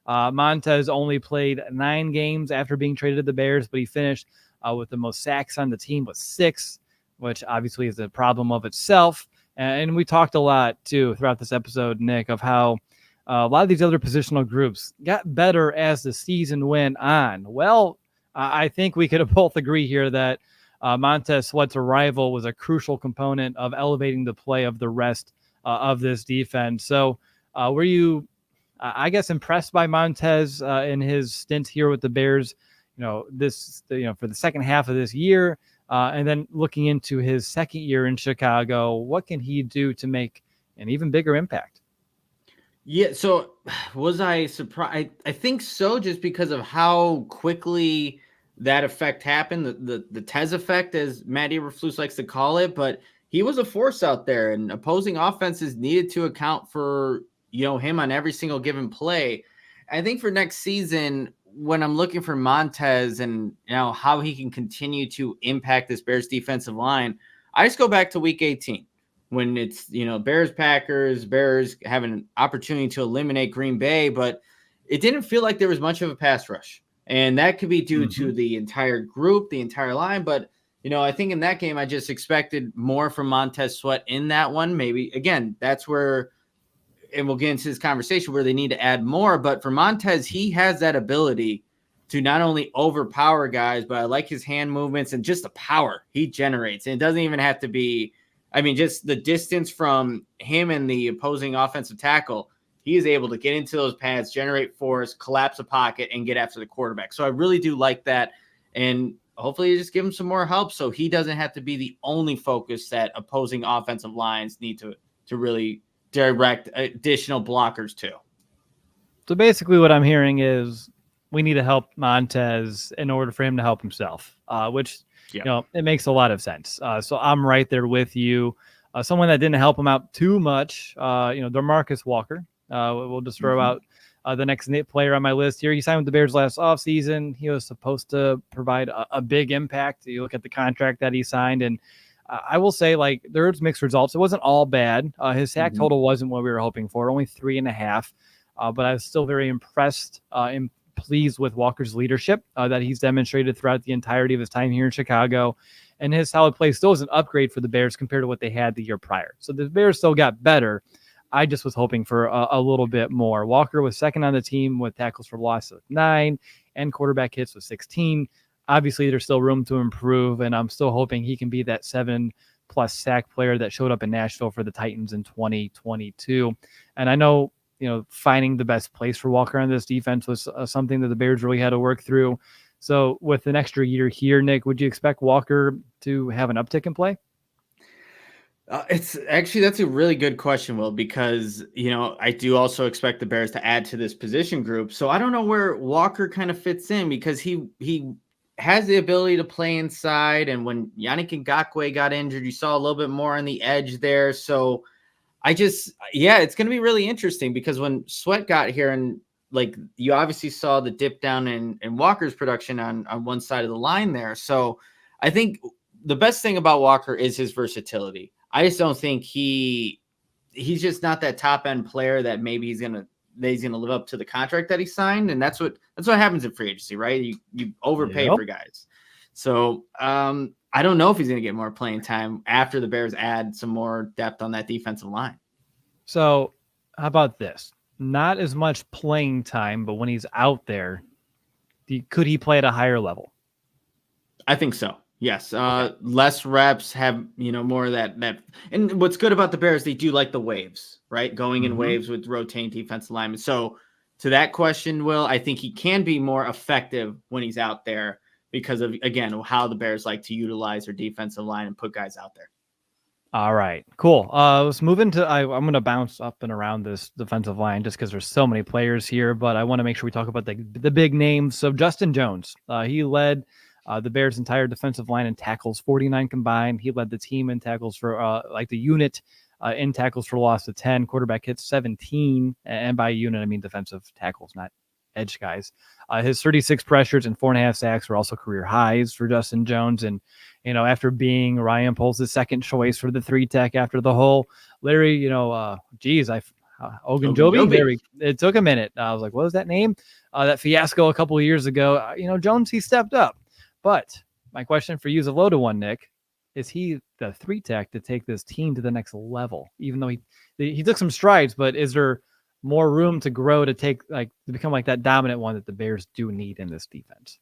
Montez only played 9 games after being traded to the Bears, but he finished with the most sacks on the team with 6, which obviously is a problem of itself. And we talked a lot too throughout this episode, Nick, of how a lot of these other positional groups got better as the season went on. Well, I think we could both agree here that Montez Sweat's arrival was a crucial component of elevating the play of the rest of this defense. So were you, I guess, impressed by Montez in his stint here with the Bears, for the second half of this year, and then looking into his second year in Chicago, what can he do to make an even bigger impact? Yeah, so was I surprised? I think so, just because of how quickly that effect happened, the Tez effect, as Matt Eberflus likes to call it. But he was a force out there, and opposing offenses needed to account for him on every single given play. I think for next season, when I'm looking for Montez and how he can continue to impact this Bears defensive line, I just go back to Week 18. When it's, Bears have an opportunity to eliminate Green Bay, but it didn't feel like there was much of a pass rush. And that could be due to the entire group, the entire line. But, I think in that game, I just expected more from Montez Sweat in that one. Maybe, again, that's where, and we'll get into this conversation where they need to add more. But for Montez, he has that ability to not only overpower guys, but I like his hand movements and just the power he generates. And it doesn't even have to be, just the distance from him and the opposing offensive tackle, he is able to get into those pads, generate force, collapse a pocket, and get after the quarterback. So I really do like that. And hopefully you just give him some more help so he doesn't have to be the only focus that opposing offensive lines need to really direct additional blockers to. So basically what I'm hearing is we need to help Montez in order for him to help himself, which – it makes a lot of sense. So I'm right there with you. Someone that didn't help him out too much, Demarcus Walker. We'll just throw out the next player on my list here. He signed with the Bears last offseason. He was supposed to provide a big impact. You look at the contract that he signed, and I will say, there's mixed results. It wasn't all bad. His sack total wasn't what we were hoping for, only 3.5. But I was still very impressed and pleased with Walker's leadership that he's demonstrated throughout the entirety of his time here in Chicago. And his solid play still is an upgrade for the Bears compared to what they had the year prior. So the Bears still got better. I just was hoping for a little bit more. Walker was second on the team with tackles for loss of 9 and quarterback hits with 16. Obviously, there's still room to improve, and I'm still hoping he can be that 7+ sack player that showed up in Nashville for the Titans in 2022. And I know, finding the best place for Walker on this defense was something that the Bears really had to work through. So with an extra year here, Nick, would you expect Walker to have an uptick in play? It's actually, that's a really good question, Will, because, I do also expect the Bears to add to this position group. So I don't know where Walker kind of fits in, because he has the ability to play inside. And when Yannick Ngakoue got injured, you saw a little bit more on the edge there. So it's going to be really interesting, because when Sweat got here and you obviously saw the dip down in Walker's production on one side of the line there. So I think the best thing about Walker is his versatility. I just don't think he's just not that top end player that maybe he's going to live up to the contract that he signed. And that's what happens in free agency, right? You overpay for guys. So I don't know if he's going to get more playing time after the Bears add some more depth on that defensive line. So how about this? Not as much playing time, but when he's out there, could he play at a higher level? I think so. Yes. Less reps, have, more of that. And what's good about the Bears, they do like the waves, right? Going in waves with rotating defensive linemen. So to that question, Will, I think he can be more effective when he's out there because of, again, how the Bears like to utilize their defensive line and put guys out there. All right, cool. Let's move into, I'm going to bounce up and around this defensive line just because there's so many players here, but I want to make sure we talk about the big names. So Justin Jones, he led the Bears' entire defensive line in tackles, 49 combined. He led the team in tackles for the unit in tackles for loss of 10, quarterback hits 17, and by unit, I mean defensive tackles, not edge guys. His 36 pressures and 4.5 sacks were also career highs for Justin Jones. And, after being Ryan Poles' second choice for the 3-tech after the whole Larry, Ogunjobi, it took a minute. I was like, what was that name? That fiasco a couple of years ago. Jones, he stepped up. But my question for you is a loaded one, Nick. Is he the 3-tech to take this team to the next level? Even though he took some strides, but is there more room to grow to become like that dominant one that the Bears do need in this defense?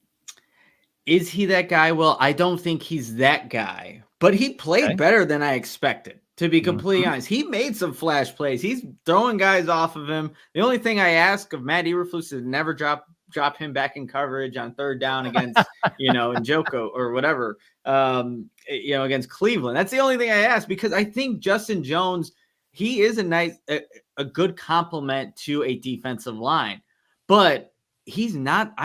Is he that guy? Well, I don't think he's that guy, but he played better than I expected, to be completely honest. He made some flash plays. He's throwing guys off of him. The only thing I ask of Matt Eberflus is never drop him back in coverage on third down against, Njoku or whatever, against Cleveland. That's the only thing I ask, because I think Justin Jones, he is a good complement to a defensive line, but he's not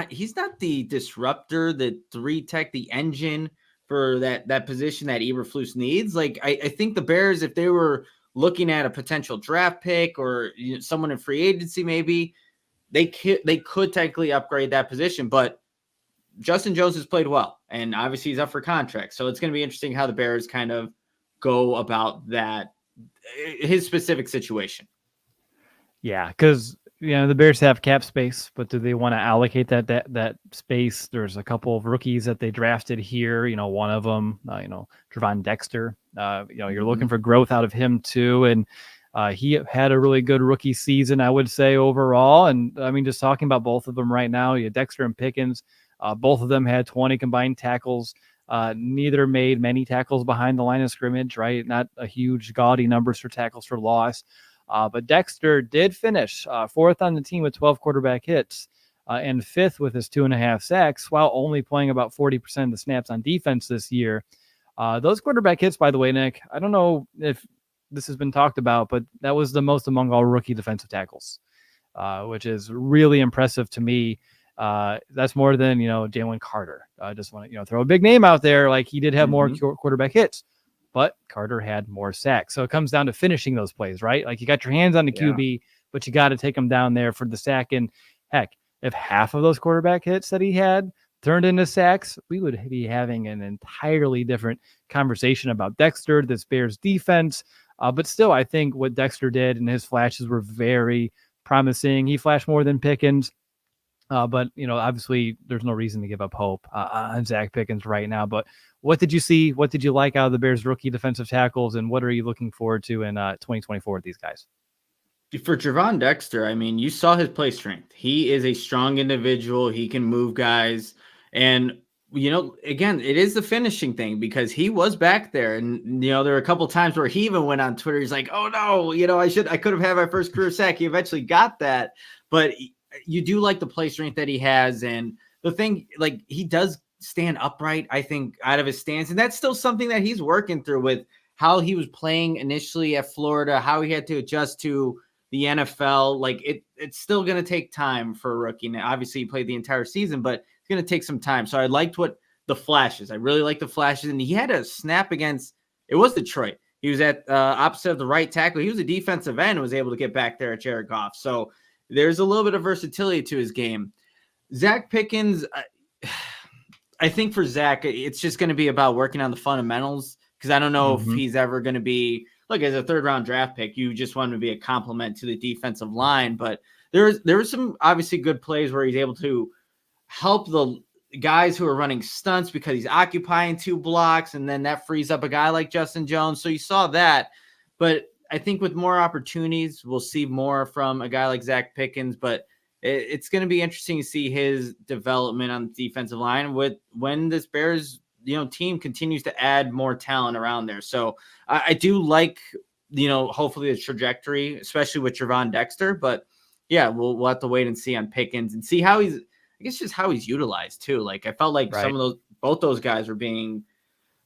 the disruptor, the 3-tech, the engine for that position that Eberflus needs. Like, I think the Bears, if they were looking at a potential draft pick or someone in free agency, maybe they could technically upgrade that position. But Justin Jones has played well, and obviously he's up for contract. So it's going to be interesting how the Bears kind of go about that, his specific situation. Yeah, because the Bears have cap space, but do they want to allocate that space? There's a couple of rookies that they drafted here. One of them, Javon Dexter. You're looking for growth out of him too, and he had a really good rookie season, I would say, overall. And I mean, just talking about both of them right now, Dexter and Pickens, both of them had 20 combined tackles. Neither made many tackles behind the line of scrimmage, right? Not a huge gaudy numbers for tackles for loss. But Dexter did finish fourth on the team with 12 quarterback hits and fifth with his 2.5 sacks, while only playing about 40% of the snaps on defense this year. Those quarterback hits, by the way, Nick, I don't know if this has been talked about, but that was the most among all rookie defensive tackles, which is really impressive to me. That's more than, Jalen Carter. I just want to, throw a big name out there. Like, he did have more quarterback hits, but Carter had more sacks. So it comes down to finishing those plays, right? Like, you got your hands on the QB, but you got to take them down there for the sack. And heck, if half of those quarterback hits that he had turned into sacks, we would be having an entirely different conversation about Dexter, this Bears defense. But still, I think what Dexter did and his flashes were very promising. He flashed more than Pickens. But, obviously there's no reason to give up hope on Zach Pickens right now. But what did you see? What did you like out of the Bears rookie defensive tackles? And what are you looking forward to in 2024 with these guys? For Javon Dexter, I mean, you saw his play strength. He is a strong individual. He can move guys. And, again, it is the finishing thing, because he was back there. And, there were a couple times where he even went on Twitter. He's like, oh, no, I could have had my first career sack. He eventually got that. But you do like the play strength that he has. And the thing, like, he does stand upright, I think, out of his stance. And that's still something that he's working through with how he was playing initially at Florida, how he had to adjust to the NFL. Like, it's still going to take time for a rookie. Now, obviously, he played the entire season, but it's going to take some time. So I liked the flashes. I really liked the flashes. And he had a snap against, it was Detroit. He was at opposite of the right tackle. He was a defensive end and was able to get back there at Jared Goff. So there's a little bit of versatility to his game. Zach Pickens, I think for Zach, it's just going to be about working on the fundamentals, because I don't know if he's ever going to be, look, as a third-round draft pick, you just want him to be a compliment to the defensive line. But there were some obviously good plays where he's able to help guys who are running stunts because he's occupying 2 blocks, and then that frees up a guy like Justin Jones. So you saw that. But I think with more opportunities, we'll see more from a guy like Zach Pickens. But it's going to be interesting to see his development on the defensive line when this Bears team continues to add more talent around there. So I do like hopefully the trajectory, especially with Javon Dexter. But yeah, we'll have to wait and see on Pickens and see how he's utilized too. Like I felt like both those guys were being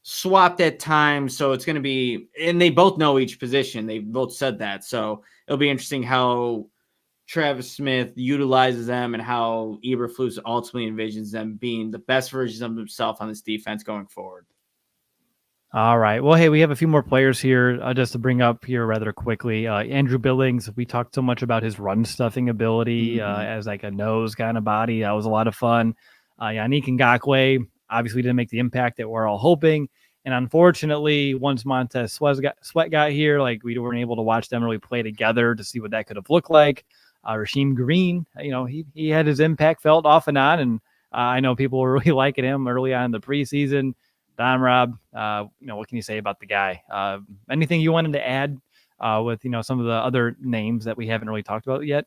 swapped at times. So it's going to be, and they both know each position. They both said that. So it'll be interesting how Travis Smith utilizes them and how Eberflus ultimately envisions them being the best versions of himself on this defense going forward. All right. Well, hey, we have a few more players here just to bring up here rather quickly. Andrew Billings, we talked so much about his run stuffing ability as like a nose kind of body. That was a lot of fun. Yannick Ngakoue obviously didn't make the impact that we're all hoping. And unfortunately, once Montez Sweat got here, like we weren't able to watch them really play together to see what that could have looked like. Rasheem Green, he had his impact felt off and on. And I know people were really liking him early on in the preseason. Don Rob, what can you say about the guy? Anything you wanted to add with, some of the other names that we haven't really talked about yet?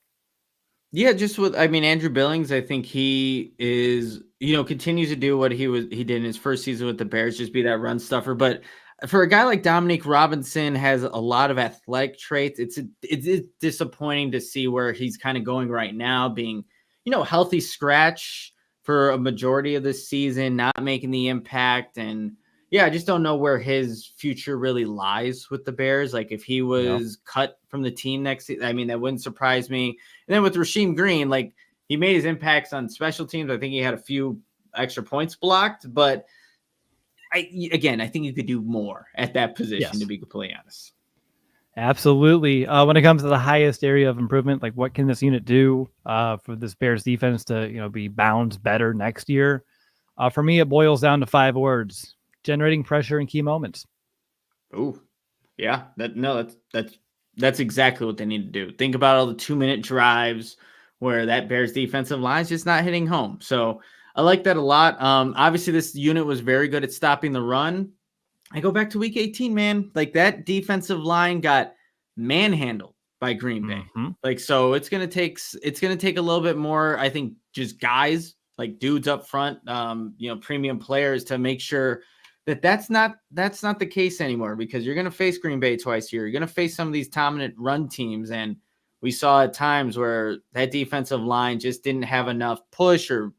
Yeah, Andrew Billings, I think he is, continues to do what he did in his first season with the Bears, just be that run stuffer. But for a guy like Dominique Robinson has a lot of athletic traits. It's disappointing to see where he's kind of going right now, being, healthy scratch for a majority of the season, not making the impact. And yeah, I just don't know where his future really lies with the Bears. Like if he was cut from the team next season, that wouldn't surprise me. And then with Rasheem Green, like he made his impacts on special teams. I think he had a few extra points blocked, but I think you could do more at that position, to be completely honest. Absolutely. When it comes to the highest area of improvement, like what can this unit do for this Bears defense to, be bound better next year? For me, it boils down to 5 words: generating pressure in key moments. Oh, yeah. That's exactly what they need to do. Think about all the 2-minute drives where that Bears defensive line is just not hitting home. So I like that a lot. Obviously, this unit was very good at stopping the run. I go back to week 18, man. Like that defensive line got manhandled by Green Bay. Like, so it's going to take a little bit more, I think, just guys like dudes up front, premium players to make sure that's not the case anymore, because you're going to face Green Bay twice a year. You're going to face some of these dominant run teams. And we saw at times where that defensive line just didn't have enough push, or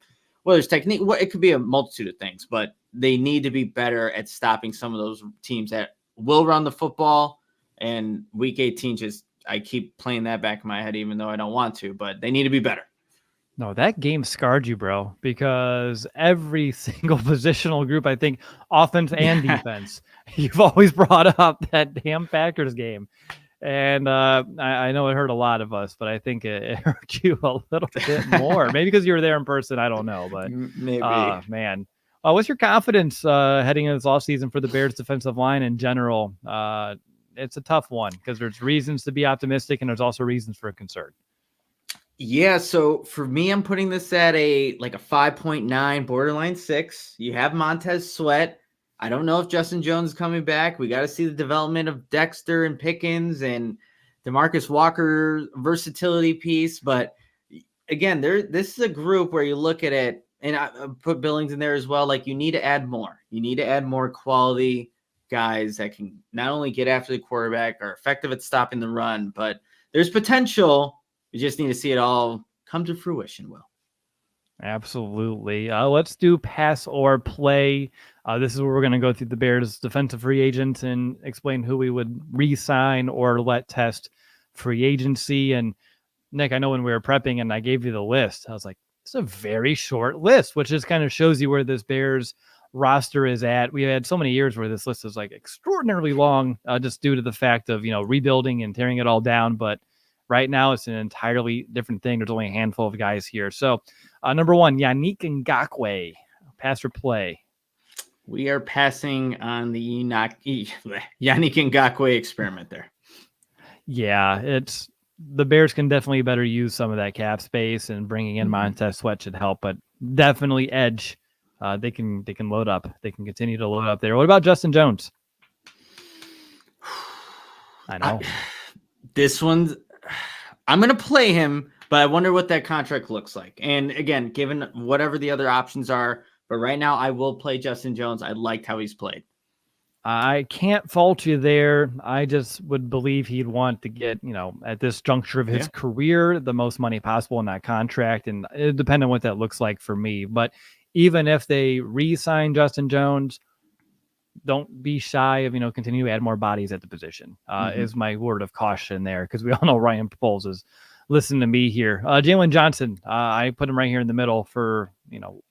whether it's technique, it could be a multitude of things, but they need to be better at stopping some of those teams that will run the football. And week 18, I keep playing that back in my head, even though I don't want to, but they need to be better. No, that game scarred you, bro, because every single positional group, I think, offense and defense, you've always brought up that damn Packers game. And I know it hurt a lot of us, but I think it hurt you a little bit more. Maybe because you were there in person. I don't know, but maybe. Man. What's your confidence heading into this offseason for the Bears defensive line in general? It's a tough one because there's reasons to be optimistic and there's also reasons for concern. Yeah, so for me, I'm putting this at a 5.9, borderline 6. You have Montez Sweat. I don't know if Justin Jones is coming back. We got to see the development of Dexter and Pickens and Demarcus Walker versatility piece. But again, this is a group where you look at it, and I put Billings in there as well. Like, you need to add more. You need to add more quality guys that can not only get after the quarterback, are effective at stopping the run, but there's potential. You just need to see it all come to fruition, Will. Absolutely. Let's do pass or play. This is where we're going to go through the Bears defensive free agents and explain who we would re-sign or let test free agency. And Nick, I know when we were prepping and I gave you the list, I was like, it's a very short list, which just kind of shows you where this Bears roster is at. We had so many years where this list is like extraordinarily long, just due to the fact of, rebuilding and tearing it all down. But right now it's an entirely different thing. There's only a handful of guys here. So number 1, Yannick Ngakoue, pass or play. We are passing on the Yannick Ngakoue experiment there. Yeah, the Bears can definitely better use some of that cap space, and bringing in Montez Sweat should help, but definitely edge they can load up. They can continue to load up there. What about Justin Jones? I know. This one's I'm going to play him, but I wonder what that contract looks like. And again, given whatever the other options are, but right now I will play Justin Jones. I liked how he's played. I can't fault you there. I just would believe he'd want to get, at this juncture of his career, the most money possible in that contract. And it depends on what that looks like for me. But even if they re-sign Justin Jones, don't be shy of, continue to add more bodies at the position, is my word of caution there. Because we all know Ryan Poles is listening to me here. Jaylen Johnson, I put him right here in the middle for,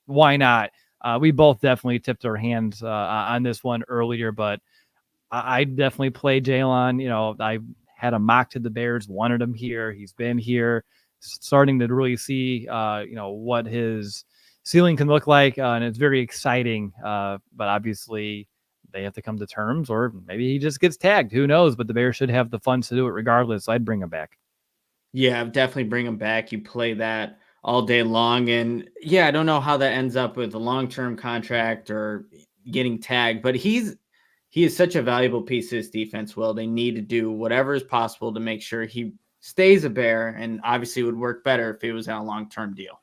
why not? We both definitely tipped our hands on this one earlier, but I definitely played Jaylon. I had a mock to the Bears, wanted him here. He's been here, starting to really see, what his ceiling can look like. And it's very exciting. But obviously they have to come to terms, or maybe he just gets tagged. Who knows? But the Bears should have the funds to do it regardless. So I'd bring him back. Yeah, definitely bring him back. You play that all day long. And yeah, I don't know how that ends up with a long-term contract or getting tagged, but he is such a valuable piece of this defense. Will they need to do whatever is possible to make sure he stays a Bear, and obviously would work better if it was on a long-term deal.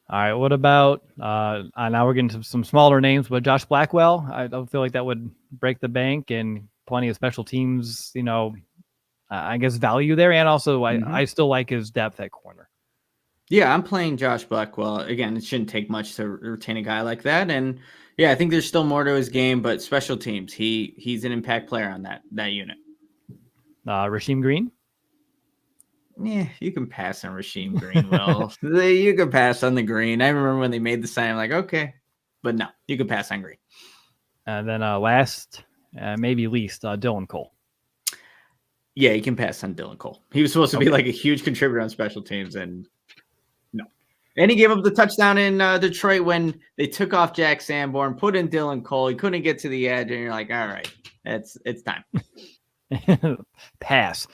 All right. What about, now we're getting to some smaller names, but Josh Blackwell, I don't feel like that would break the bank, and plenty of special teams, I guess value there. And also I still like his depth at corner. Yeah, I'm playing Josh Blackwell. Again, it shouldn't take much to retain a guy like that. And yeah, I think there's still more to his game, but special teams, he's an impact player on that unit. Rasheem Green? Yeah, you can pass on Rasheem Green. Well, you can pass on the Green. I remember when they made the sign, I'm like, okay. But no, you can pass on Green. And then last, maybe least, Dylan Cole. Yeah, you can pass on Dylan Cole. He was supposed to be like a huge contributor on special teams, and no. And he gave up the touchdown in Detroit when they took off Jack Sanborn, put in Dylan Cole. He couldn't get to the edge, and you're like, all right, it's time. Pass.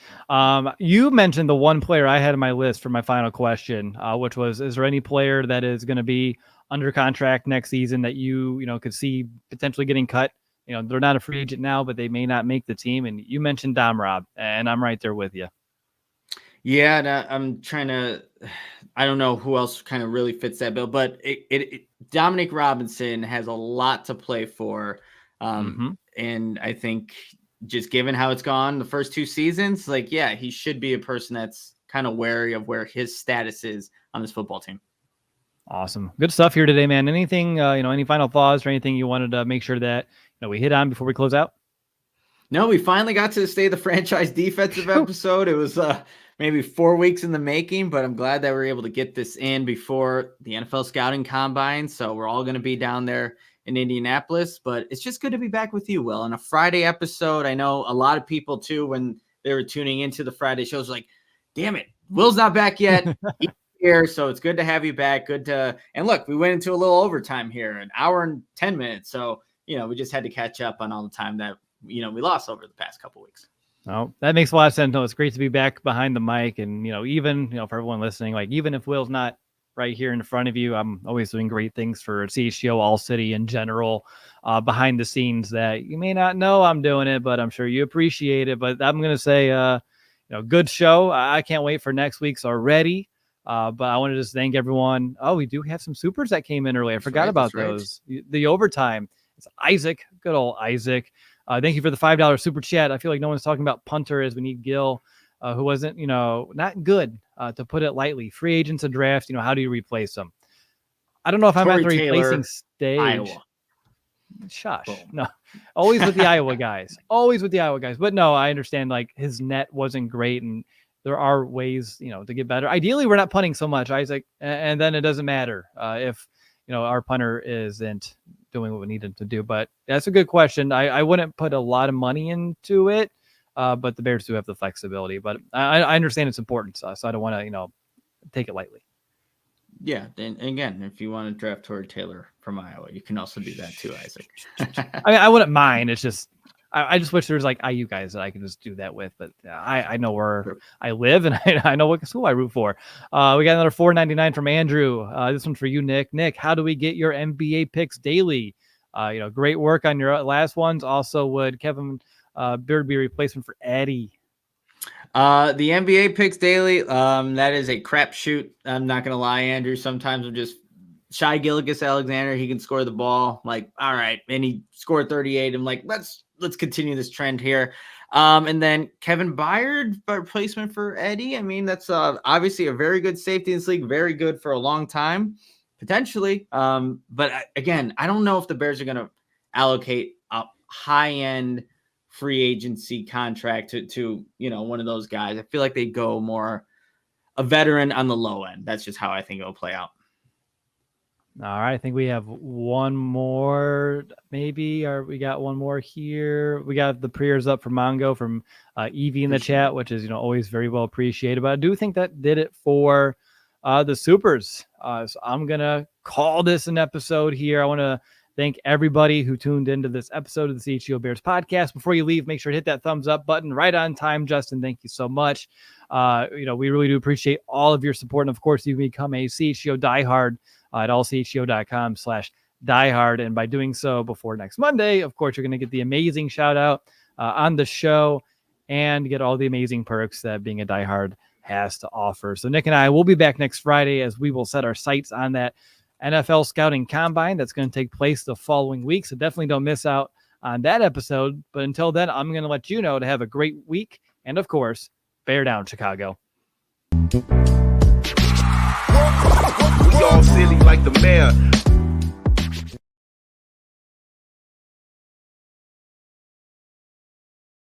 You mentioned the one player I had in my list for my final question, which was, is there any player that is going to be under contract next season that you could see potentially getting cut? They're not a free agent now, but they may not make the team. And you mentioned Dom Rob, and I'm right there with you. Yeah, and I'm trying to, I don't know who else kind of really fits that bill, but Dominic Robinson has a lot to play for. And I think just given how it's gone the first two seasons, he should be a person that's kind of wary of where his status is on this football team. Awesome. Good stuff here today, man. Anything, any final thoughts or anything you wanted to make sure that we hit on before we close out? No, we finally got to stay the franchise defensive episode. It was maybe 4 weeks in the making, but I'm glad that we were able to get this in before the NFL scouting combine. So we're all going to be down there in Indianapolis, but it's just good to be back with you, Will, on a Friday episode. I know a lot of people too, when they were tuning into the Friday shows, like, damn it, Will's not back yet. He's here. So it's good to have you back. And look, we went into a little overtime here, an hour and 10 minutes. So, we just had to catch up on all the time that, we lost over the past couple of weeks. Oh, that makes a lot of sense. No, it's great to be back behind the mic. And, even, for everyone listening, even if Will's not right here in front of you, I'm always doing great things for CHGO All City in general, behind the scenes that you may not know I'm doing it, but I'm sure you appreciate it. But I'm going to say, good show. I can't wait for next week's already. But I want to just thank everyone. Oh, we do have some supers that came in early. I forgot about those. The overtime. It's Isaac, good old Isaac. Thank you for the $5 super chat. I feel like no one's talking about punter as we need Gil, who wasn't, not good, to put it lightly. Free agents and draft, how do you replace them? I don't know if I'm at the replacing stage. Iowa. Shush. Boom. No, always with the Iowa guys. Always with the Iowa guys. But no, I understand his net wasn't great, and there are ways, to get better. Ideally, we're not punting so much, Isaac, and then it doesn't matter if, our punter isn't doing what we need him to do. But that's a good question. I wouldn't put a lot of money into it, but the Bears do have the flexibility. But I understand it's important, so I don't want to, take it lightly. Yeah, and again, if you want to draft Tory Taylor from Iowa, you can also do that too, Isaac. I wouldn't mind. It's just I just wish there was like IU guys that I could just do that with, but I know where I live and I know what school I root for. We got another $4.99 from Andrew. This one's for you, Nick. Nick, how do we get your NBA picks daily? Great work on your last ones. Also, would Kevin Beard be a replacement for Eddie? The NBA picks daily. That is a crapshoot. I'm not gonna lie, Andrew. Sometimes I'm just Shai Gilgeous-Alexander. He can score the ball. Like, all right, and he scored 38. I'm like, let's continue this trend here. And then Kevin Byard, replacement for Eddie. I mean, that's obviously a very good safety in this league. Very good for a long time, potentially. But again, I don't know if the Bears are gonna allocate a high-end free agency contract to one of those guys. I feel like they go more a veteran on the low end. That's just how I think it'll play out. All right, I think we have one more, maybe, or we got one more here. We got the prayers up for Mongo from Evie in the chat, which is always very well appreciated. But I do think that did it for the Supers. So I'm gonna call this an episode here. I want to thank everybody who tuned into this episode of the CHGO Bears podcast. Before you leave, make sure to hit that thumbs up button right on time. Justin, thank you so much. We really do appreciate all of your support. And of course, you can become a CHGO diehard at allchgo.com/diehard. And by doing so before next Monday, of course, you're going to get the amazing shout out on the show and get all the amazing perks that being a diehard has to offer. So Nick and I will be back next Friday as we will set our sights on that NFL scouting combine that's going to take place the following week. So definitely don't miss out on that episode. But until then, I'm going to let you know to have a great week. And of course, bear down, Chicago. We all silly like the mayor.